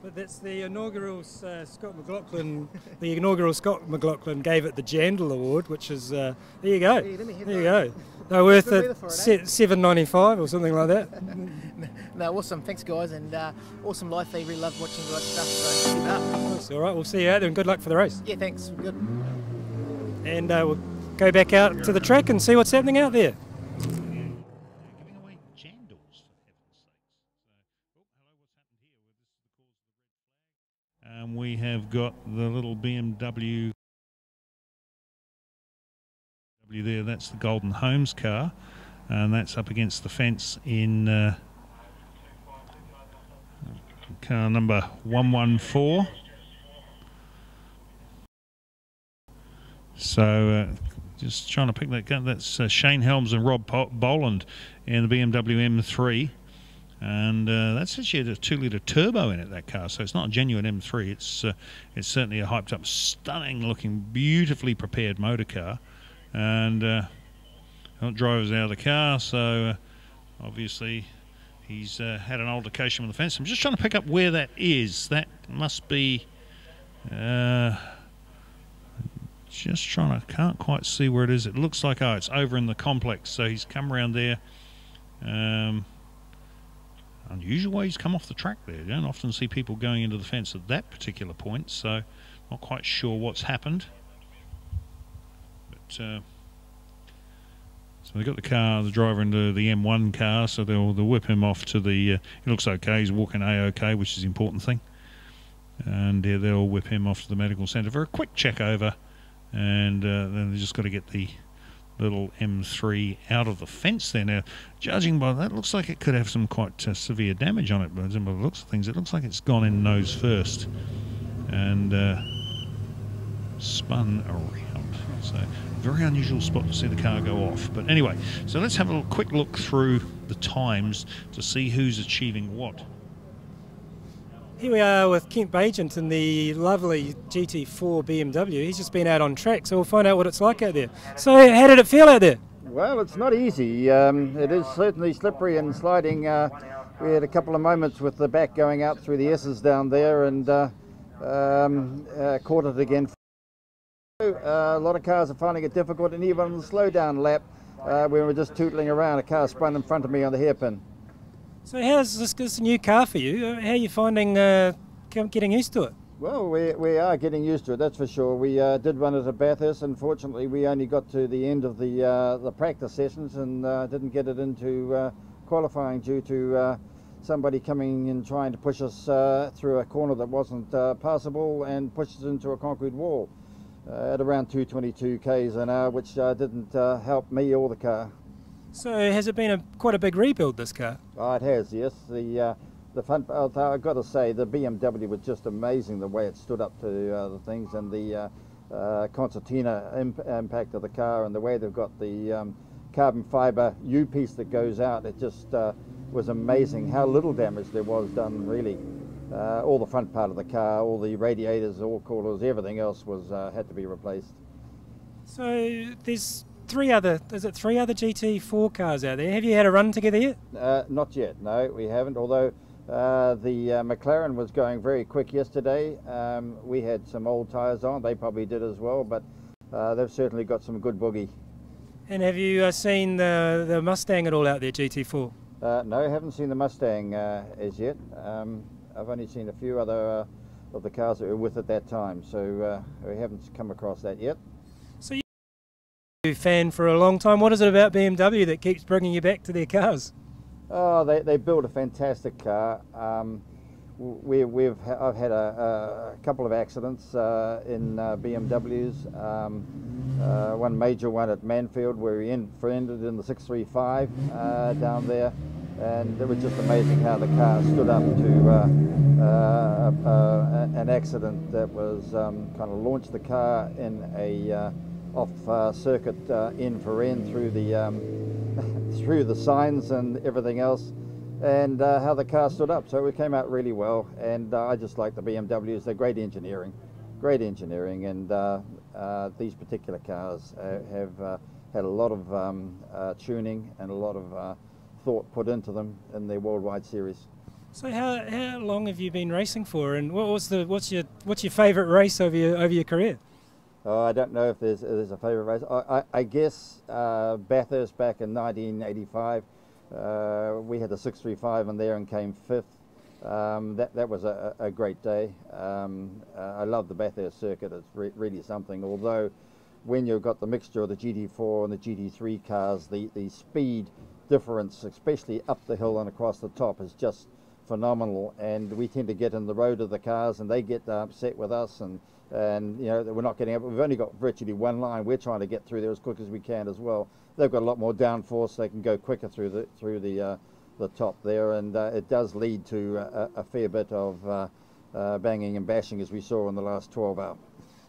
But that's the inaugural Scott McLaughlin. The inaugural Scott McLaughlin gave it the Jandal Award, which is there you go. There you go. They're worth $7.95 or something like that. No, awesome. Thanks, guys, and awesome life. They really love watching your stuff. So keep it up. That's all right. We'll see you out there, and good luck for the race. Yeah, thanks. Good. And we'll go back out to the track and see what's happening out there. And we have got the little BMW there. That's the Golden Homes car, and that's up against the fence in car number 114. So just trying to pick that gun. That's Shane Helms and Rob Boland in the BMW M3. And that's actually a 2-litre turbo in it, that car, so it's not a genuine M3. It's certainly a hyped up, stunning looking, beautifully prepared motor car. And driver's out of the car, so obviously he's had an altercation with the fence. I'm just trying to pick up where that is. That must be just trying to, can't quite see where it is. It looks like, oh, it's over in the complex, so he's come around there. Unusual way he's come off the track there. You don't often see people going into the fence at that particular point, so not quite sure what's happened. But so they've got the driver into the M1 car, so they'll whip him off to the. He looks okay. He's walking A-OK, which is the important thing. And they'll whip him off to the medical centre for a quick check over, and then they just got to get the little M3 out of the fence there. Now, judging by that, looks like it could have some quite severe damage on it, but by the looks of things, it looks like it's gone in nose first and spun around. So, very unusual spot to see the car go off. But anyway, so let's have a quick look through the times to see who's achieving what. Here we are with Kent Bagent in the lovely GT4 BMW. He's just been out on track, so we'll find out what it's like out there. So how did it feel out there? Well, it's not easy. It is certainly slippery and sliding. We had a couple of moments with the back going out through the S's down there and caught it again. A lot of cars are finding it difficult, and even on the slow down lap, when we were just tootling around, a car spun in front of me on the hairpin. So how's this new car for you? How are you finding getting used to it? Well, we are getting used to it, that's for sure. We did run it at Bathurst. Unfortunately, we only got to the end of the practice sessions and didn't get it into qualifying due to somebody coming and trying to push us through a corner that wasn't passable and push us into a concrete wall at around 222 k's an hour, which didn't help me or the car. So has it been quite a big rebuild, this car? Oh, it has, yes. The front, I've got to say, the BMW was just amazing the way it stood up to the things, and the concertina impact of the car, and the way they've got the carbon fibre U-piece that goes out. It just was amazing how little damage there was done, really. All the front part of the car, all the radiators, all coolers, everything else was had to be replaced. So there's three other GT4 cars out there. Have you had a run together yet? Not yet, no, we haven't, although the McLaren was going very quick yesterday. We had some old tyres on, they probably did as well, but they've certainly got some good boogie. And have you seen the Mustang at all out there, GT4? No, I haven't seen the Mustang as yet. I've only seen a few other of the cars that were with at that time, so we haven't come across that yet. So you're a fan for a long time. What is it about BMW that keeps bringing you back to their cars? Oh, they build a fantastic car. I've had a couple of accidents in BMWs. One major one at Manfield where we ended in the 635 down there, and it was just amazing how the car stood up to an accident that was kind of launched the car in a off circuit end for end through the through the signs and everything else, and how the car stood up. So it came out really well, and I just like the BMWs. They're great engineering, and these particular cars have had a lot of tuning and a lot of thought put into them in their worldwide series. So how long have you been racing for, and what's your favourite race over your career? Oh, I don't know if there's a favourite race. I guess Bathurst back in 1985. We had the 635 in there and came 5th. That was a great day. I love the Bathurst circuit. It's really something. Although when you've got the mixture of the GT4 and the GT3 cars, the speed difference, especially up the hill and across the top, is just phenomenal. And we tend to get in the road of the cars, and they get upset with us, and you know, we're not getting up. We've only got virtually one line. We're trying to get through there as quick as we can as well. They've got a lot more downforce. They can go quicker through the top there, and it does lead to a fair bit of banging and bashing, as we saw in the last 12 hours.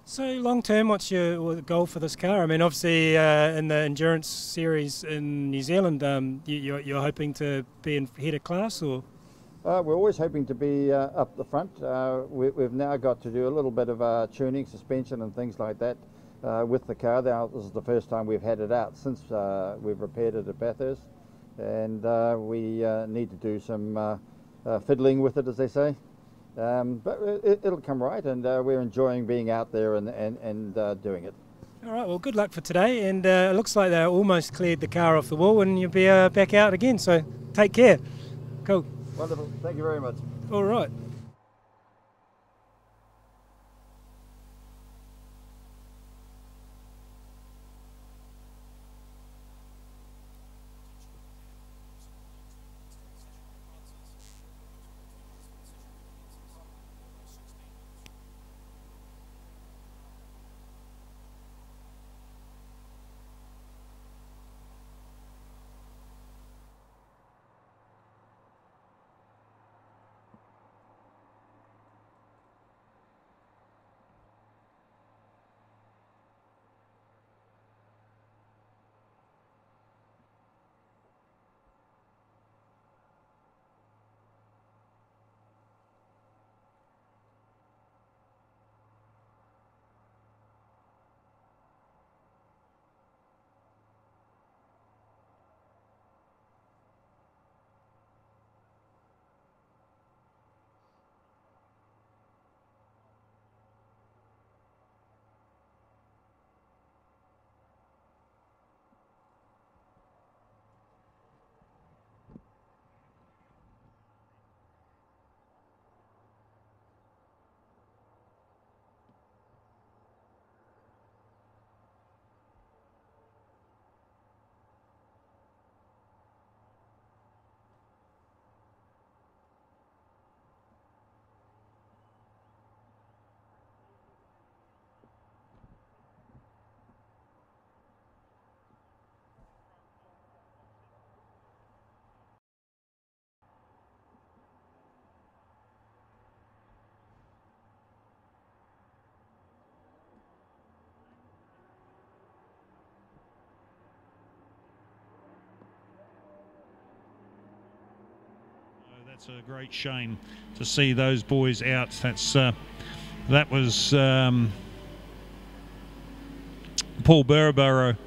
So long term, what's your goal for this car? I mean, obviously in the endurance series in New Zealand, you're hoping to be in head of class, or? We're always hoping to be up the front. We've now got to do a little bit of tuning, suspension and things like that with the car. Now, this is the first time we've had it out since we've repaired it at Bathurst, and we need to do some fiddling with it, as they say. But it'll come right, and we're enjoying being out there and doing it. All right, well, good luck for today, and it looks like they almost cleared the car off the wall, and you'll be back out again, so take care. Cool. Wonderful. Thank you very much. All right. That's a great shame to see those boys out. That was Paul Barabaro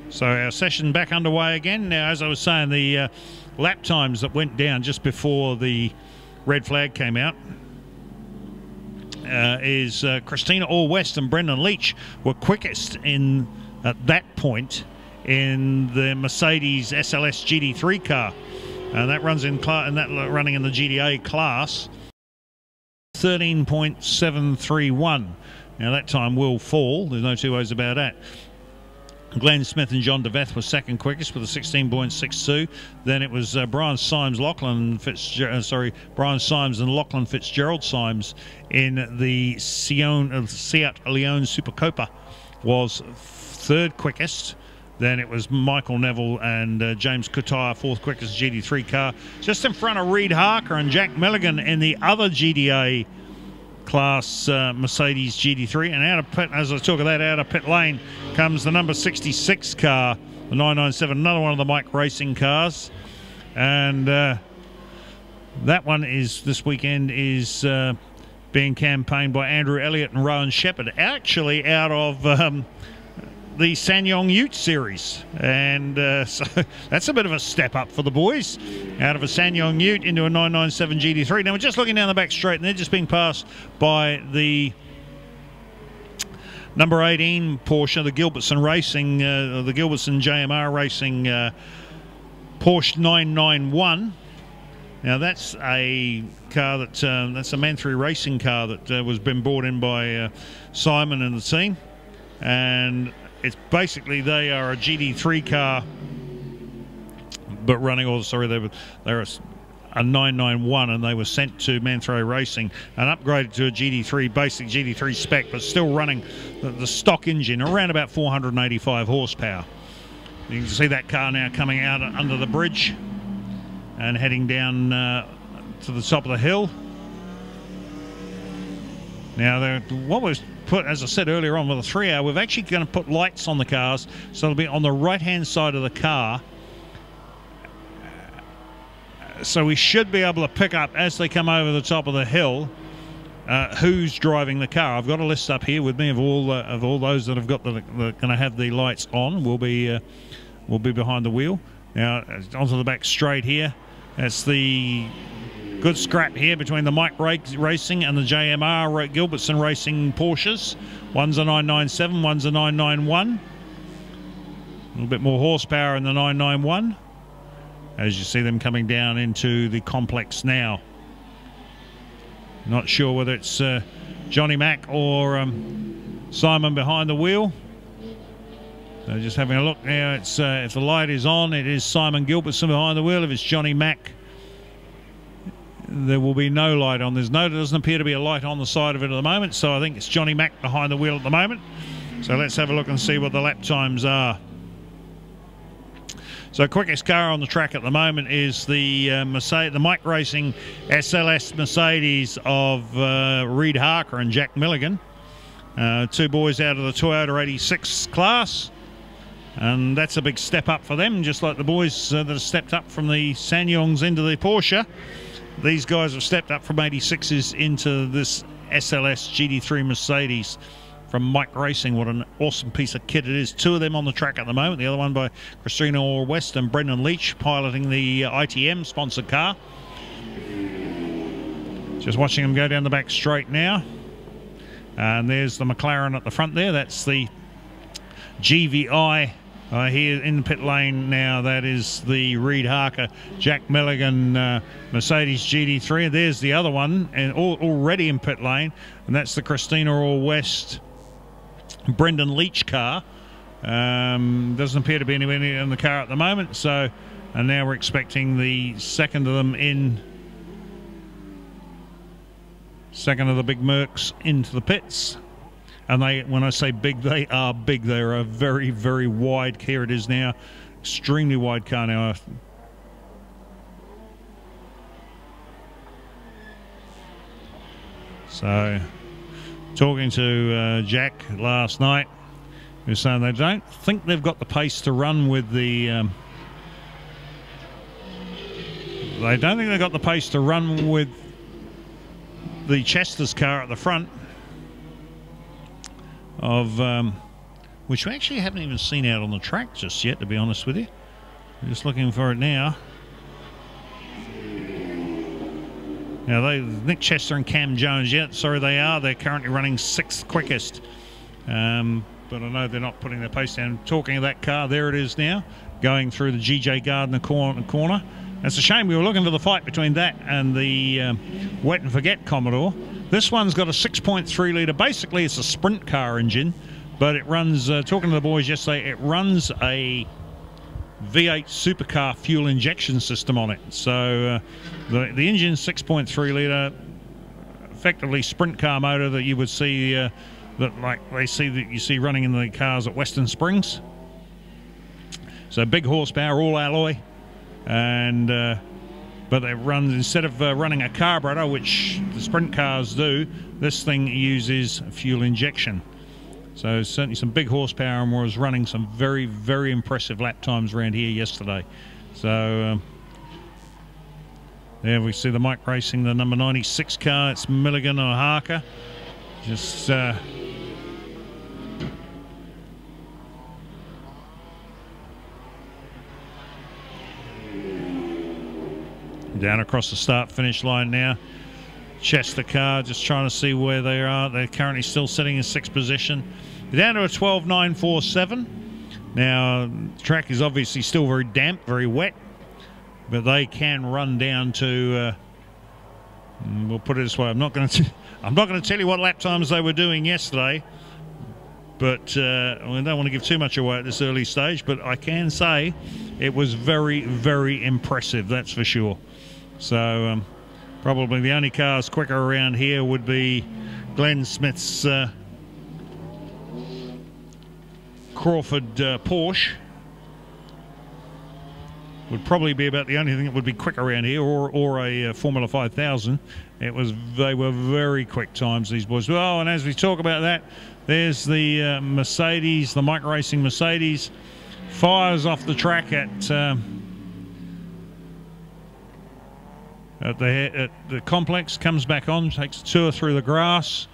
So our session back underway again. Now, as I was saying, the lap times that went down just before the red flag came out is Christina Orr-West and Brendan Leach were quickest in at that point in the Mercedes SLS GT3 car, and that runs in running in the GDA class. 13.731. Now that time will fall. There's no two ways about that. Glenn Smith and John DeVeth were second quickest with a 16.62. Then it was Brian Symes and Lachlan Fitzgerald Symes in the Seat Leon Supercopa was third quickest. Then it was Michael Neville and James Kutaya, fourth quickest GT3 car. Just in front of Reid Harker and Jack Milligan in the other GDA class Mercedes GT3. And out of pit, as I talk of that, out of pit lane comes the number 66 car, the 997, another one of the Mike Racing cars. And that one is this weekend is being campaigned by Andrew Elliott and Rowan Shepherd, actually out of the Sanyong Ute series, and so that's a bit of a step up for the boys, out of a Sanyong Ute into a 997 GT3. Now we're just looking down the back straight, and they're just being passed by the number 18 Porsche, the Gilbertson Racing, the Gilbertson JMR Racing Porsche 991. Now that's a car that that's a Man3 Racing car that was been brought in by Simon and the team, and it's basically they are a GT3 car, but running all. Sorry, they're a 991, and they were sent to Man3 Racing and upgraded to a GT3, basic GT3 spec, but still running the stock engine around about 485 horsepower. You can see that car now coming out under the bridge and heading down to the top of the hill. Now, what was put, as I said earlier on, with a 3-hour, we're actually going to put lights on the cars, so it'll be on the right-hand side of the car. So we should be able to pick up, as they come over the top of the hill, who's driving the car. I've got a list up here with me of all those that have got going to have the lights on. Will be behind the wheel. Now, onto the back straight here. That's the good scrap here between the Mike Racing and the JMR Gilbertson Racing Porsches. One's a 997, one's a 991. A little bit more horsepower in the 991, as you see them coming down into the complex now. Not sure whether it's Johnny Mack or Simon behind the wheel. So just having a look now. It's if the light is on, it is Simon Gilbertson behind the wheel. If it's Johnny Mack, there will be no light on. There doesn't appear to be a light on the side of it at the moment, so I think it's Johnny Mack behind the wheel at the moment. So let's have a look and see what the lap times are. So quickest car on the track at the moment is the Mike Racing SLS Mercedes of Reid Harker and Jack Milligan. Two boys out of the Toyota 86 class. And that's a big step up for them, just like the boys that have stepped up from the Sanyongs into the Porsche. These guys have stepped up from 86s into this SLS GT3 Mercedes from Mike Racing. What an awesome piece of kit it is. Two of them on the track at the moment. The other one by Christina Orr-West and Brendan Leach piloting the ITM sponsored car. Just watching them go down the back straight now. And there's the McLaren at the front there. That's the GVI. Here in the pit lane now, that is the Reid Harker, Jack Milligan Mercedes GT3. There's the other one, and already in pit lane, and that's the Christina Orr-West Brendan Leach car. Doesn't appear to be anybody in the car at the moment, so, and now we're expecting the second of them in, second of the big Mercs into the pits. And they, when I say big, they are big. They're a very, very wide car. It is now extremely wide car now. So, talking to Jack last night, he was saying they don't think they've got the pace to run with the They don't think they've got the pace to run with the Chester's car at the front of which we actually haven't even seen out on the track just yet, to be honest with you. We're just looking for it now. Now, Nick Chester and Cam Jones, they're currently running 6th quickest. But I know they're not putting their pace down. Talking of that car, there it is now, going through the GJ Gardner corner. It's a shame we were looking for the fight between that and the Wet and Forget Commodore. This one's got a 6.3 litre. Basically, it's a sprint car engine, but it runs, talking to the boys yesterday, it runs a V8 supercar fuel injection system on it. So the engine's 6.3 litre, effectively sprint car motor that you would see that you see running in the cars at Western Springs. So big horsepower, all alloy, and but it runs, instead of running a carburetor, which the sprint cars do, this thing uses fuel injection. So certainly some big horsepower, and was running some very, very impressive lap times around here yesterday. So there we see the Mike Racing, the number 96 car. It's Milligan or Harker. Just down across the start-finish line now. Chester car, just trying to see where they are. They're currently still sitting in 6th position. They're down to a 12.947. Now, the track is obviously still very damp, very wet, but they can run down to. We'll put it this way: I'm not going to tell you what lap times they were doing yesterday, but I don't want to give too much away at this early stage. But I can say it was very, very impressive. That's for sure. So. Probably the only cars quicker around here would be Glenn Smith's Crawford Porsche. Would probably be about the only thing that would be quick around here, or a Formula 5000. They were very quick times, these boys. Oh, and as we talk about that, there's the Mercedes, the Mike Racing Mercedes, fires off the track at the complex, comes back on, takes a tour through the grass.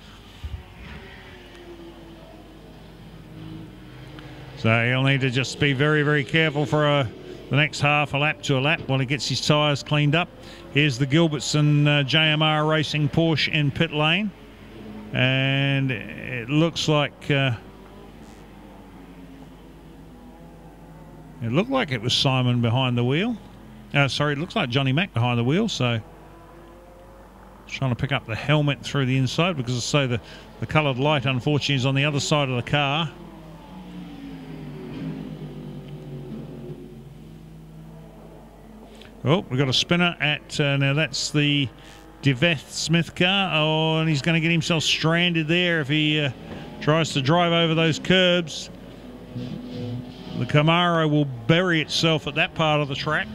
So he'll need to just be very, very careful for the next half a lap to a lap while he gets his tyres cleaned up. Here's the Gilbertson JMR Racing Porsche in pit lane. And it looks like it looked like it was Simon behind the wheel. Sorry, it looks like Johnny Mack behind the wheel, so trying to pick up the helmet through the inside, because I say the coloured light unfortunately is on the other side of the car. Oh, we've got a spinner at now that's the DeVeth Smith car. Oh, and he's going to get himself stranded there if he tries to drive over those curbs. The Camaro will bury itself at that part of the track.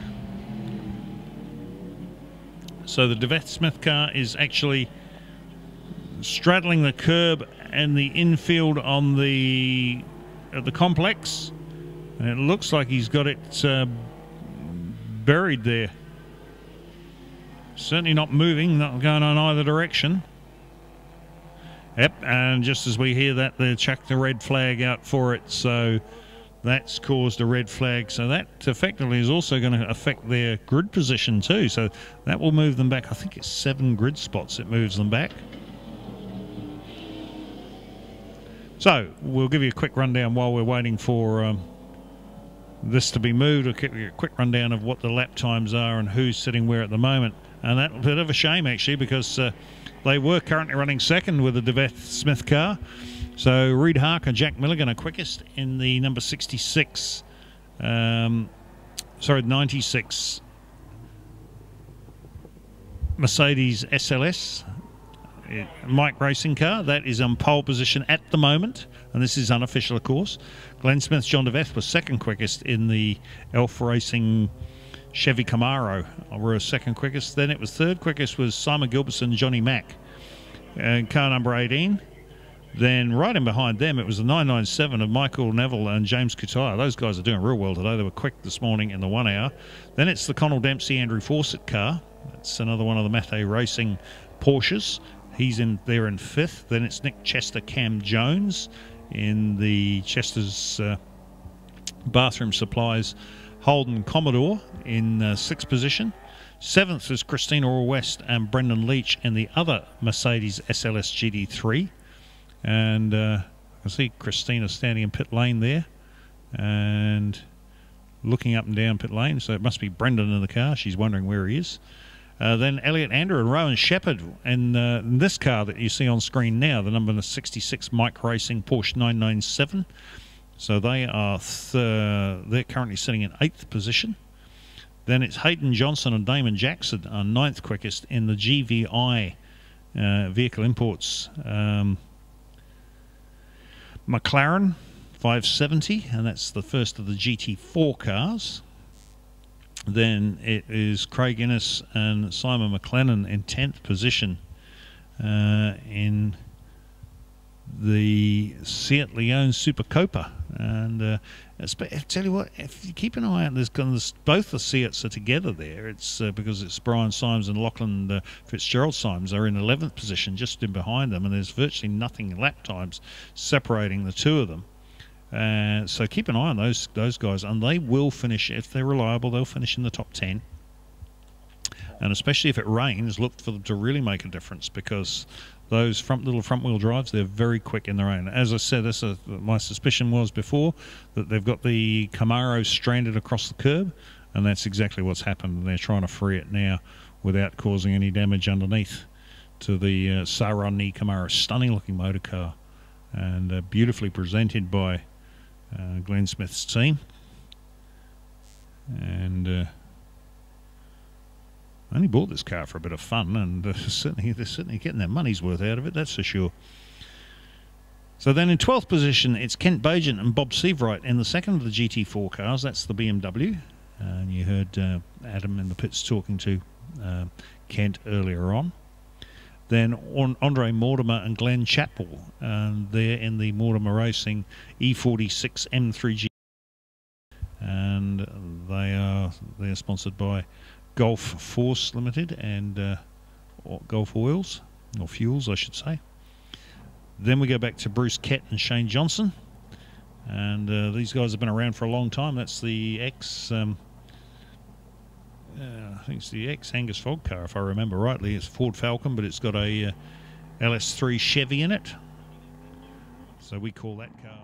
So the DeVeth Smith car is actually straddling the curb and the infield on the complex, and it looks like he's got it buried there. Certainly not moving, not going on either direction. Yep, and just as we hear that, they chucked the red flag out for it, so that's caused a red flag. So that effectively is also going to affect their grid position too. So that will move them back. I think it's 7 grid spots it moves them back. So we'll give you a quick rundown while we're waiting for this to be moved. I'll give you a quick rundown of what the lap times are and who's sitting where at the moment. And that's a bit of a shame actually, because they were currently running second with the DeVeth Smith car. So Reed Harker, Jack Milligan are quickest in the number 96, 96 Mercedes SLS Mike Racing car. That is on pole position at the moment, and this is unofficial of course. Glenn Smith, John DeVeth was second quickest in the Elf Racing Chevy Camaro. Were second quickest. Then it was third quickest was Simon Gilbertson, Johnny Mack, car number 18. Then right in behind them, it was the 997 of Michael Neville and James Kutaya. Those guys are doing real well today. They were quick this morning in the 1 hour. Then it's the Connell Dempsey Andrew Fawcett car. That's another one of the Mattei Racing Porsches. He's in there in 5th. Then it's Nick Chester Cam Jones in the Chester's Bathroom Supplies Holden Commodore in 6th position. 7th is Christina Orr West and Brendan Leach in the other Mercedes SLS GT3. And I see Christina standing in pit lane there and looking up and down pit lane. So it must be Brendan in the car. She's wondering where he is. Then Elliot Andrew and Rowan Shepherd in this car that you see on screen now, the number 66 Mike Racing Porsche 997. So they are they're currently sitting in 8th position. Then it's Hayden Johnson and Damon Jackson are 9th quickest in the GVI Vehicle Imports McLaren 570, and that's the first of the GT4 cars. Then it is Craig Innes and Simon McLennan in 10th position in the Seat Leon Super Copa. And I tell you what, if you keep an eye out, both the Seats are together there. It's because it's Brian Symes and Lachlan Fitzgerald Symes are in 11th position, just in behind them, and there's virtually nothing lap times separating the two of them. So keep an eye on those guys, and they will finish, if they're reliable, they'll finish in the top 10. And especially if it rains, look for them to really make a difference, because those little front-wheel drives, they're very quick in the rain. As I said, my suspicion was before that they've got the Camaro stranded across the curb, and that's exactly what's happened. And they're trying to free it now without causing any damage underneath to the Sarani Camaro. Stunning-looking motor car, and beautifully presented by Glenn Smith's team. And I only bought this car for a bit of fun, and they're certainly getting their money's worth out of it, that's for sure. So then in 12th position, it's Kent Bagent and Bob Seavright in the second of the GT4 cars. That's the BMW. And you heard Adam in the pits talking to Kent earlier on. Then Andre Mortimer and Glenn Chatwell, and they're in the Mortimer Racing E46 M3G. And they're sponsored by Gulf Force Limited and Gulf Oils, or Fuels I should say. Then we go back to Bruce Kett and Shane Johnson, and these guys have been around for a long time. That's the I think it's the ex-Angus Fogg car, if I remember rightly. It's Ford Falcon, but it's got a LS3 Chevy in it, so we call that car.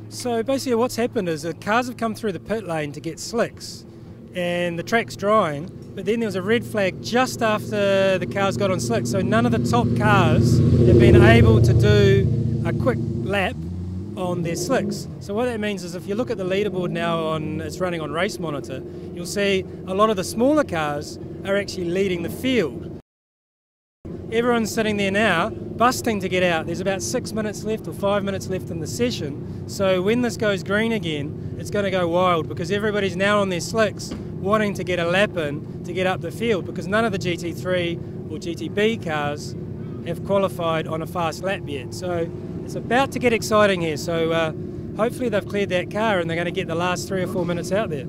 So basically what's happened is the cars have come through the pit lane to get slicks, and the track's drying, but then there was a red flag just after the cars got on slicks, so none of the top cars have been able to do a quick lap on their slicks. So what that means is if you look at the leaderboard now, it's running on Race Monitor, you'll see a lot of the smaller cars are actually leading the field. Everyone's sitting there now busting to get out. There's about 6 minutes left or 5 minutes left in the session, so when this goes green again, it's going to go wild, because everybody's now on their slicks wanting to get a lap in to get up the field, because none of the GT3 or GTB cars have qualified on a fast lap yet. So it's about to get exciting here, so hopefully they've cleared that car and they're going to get the last 3 or 4 minutes out there.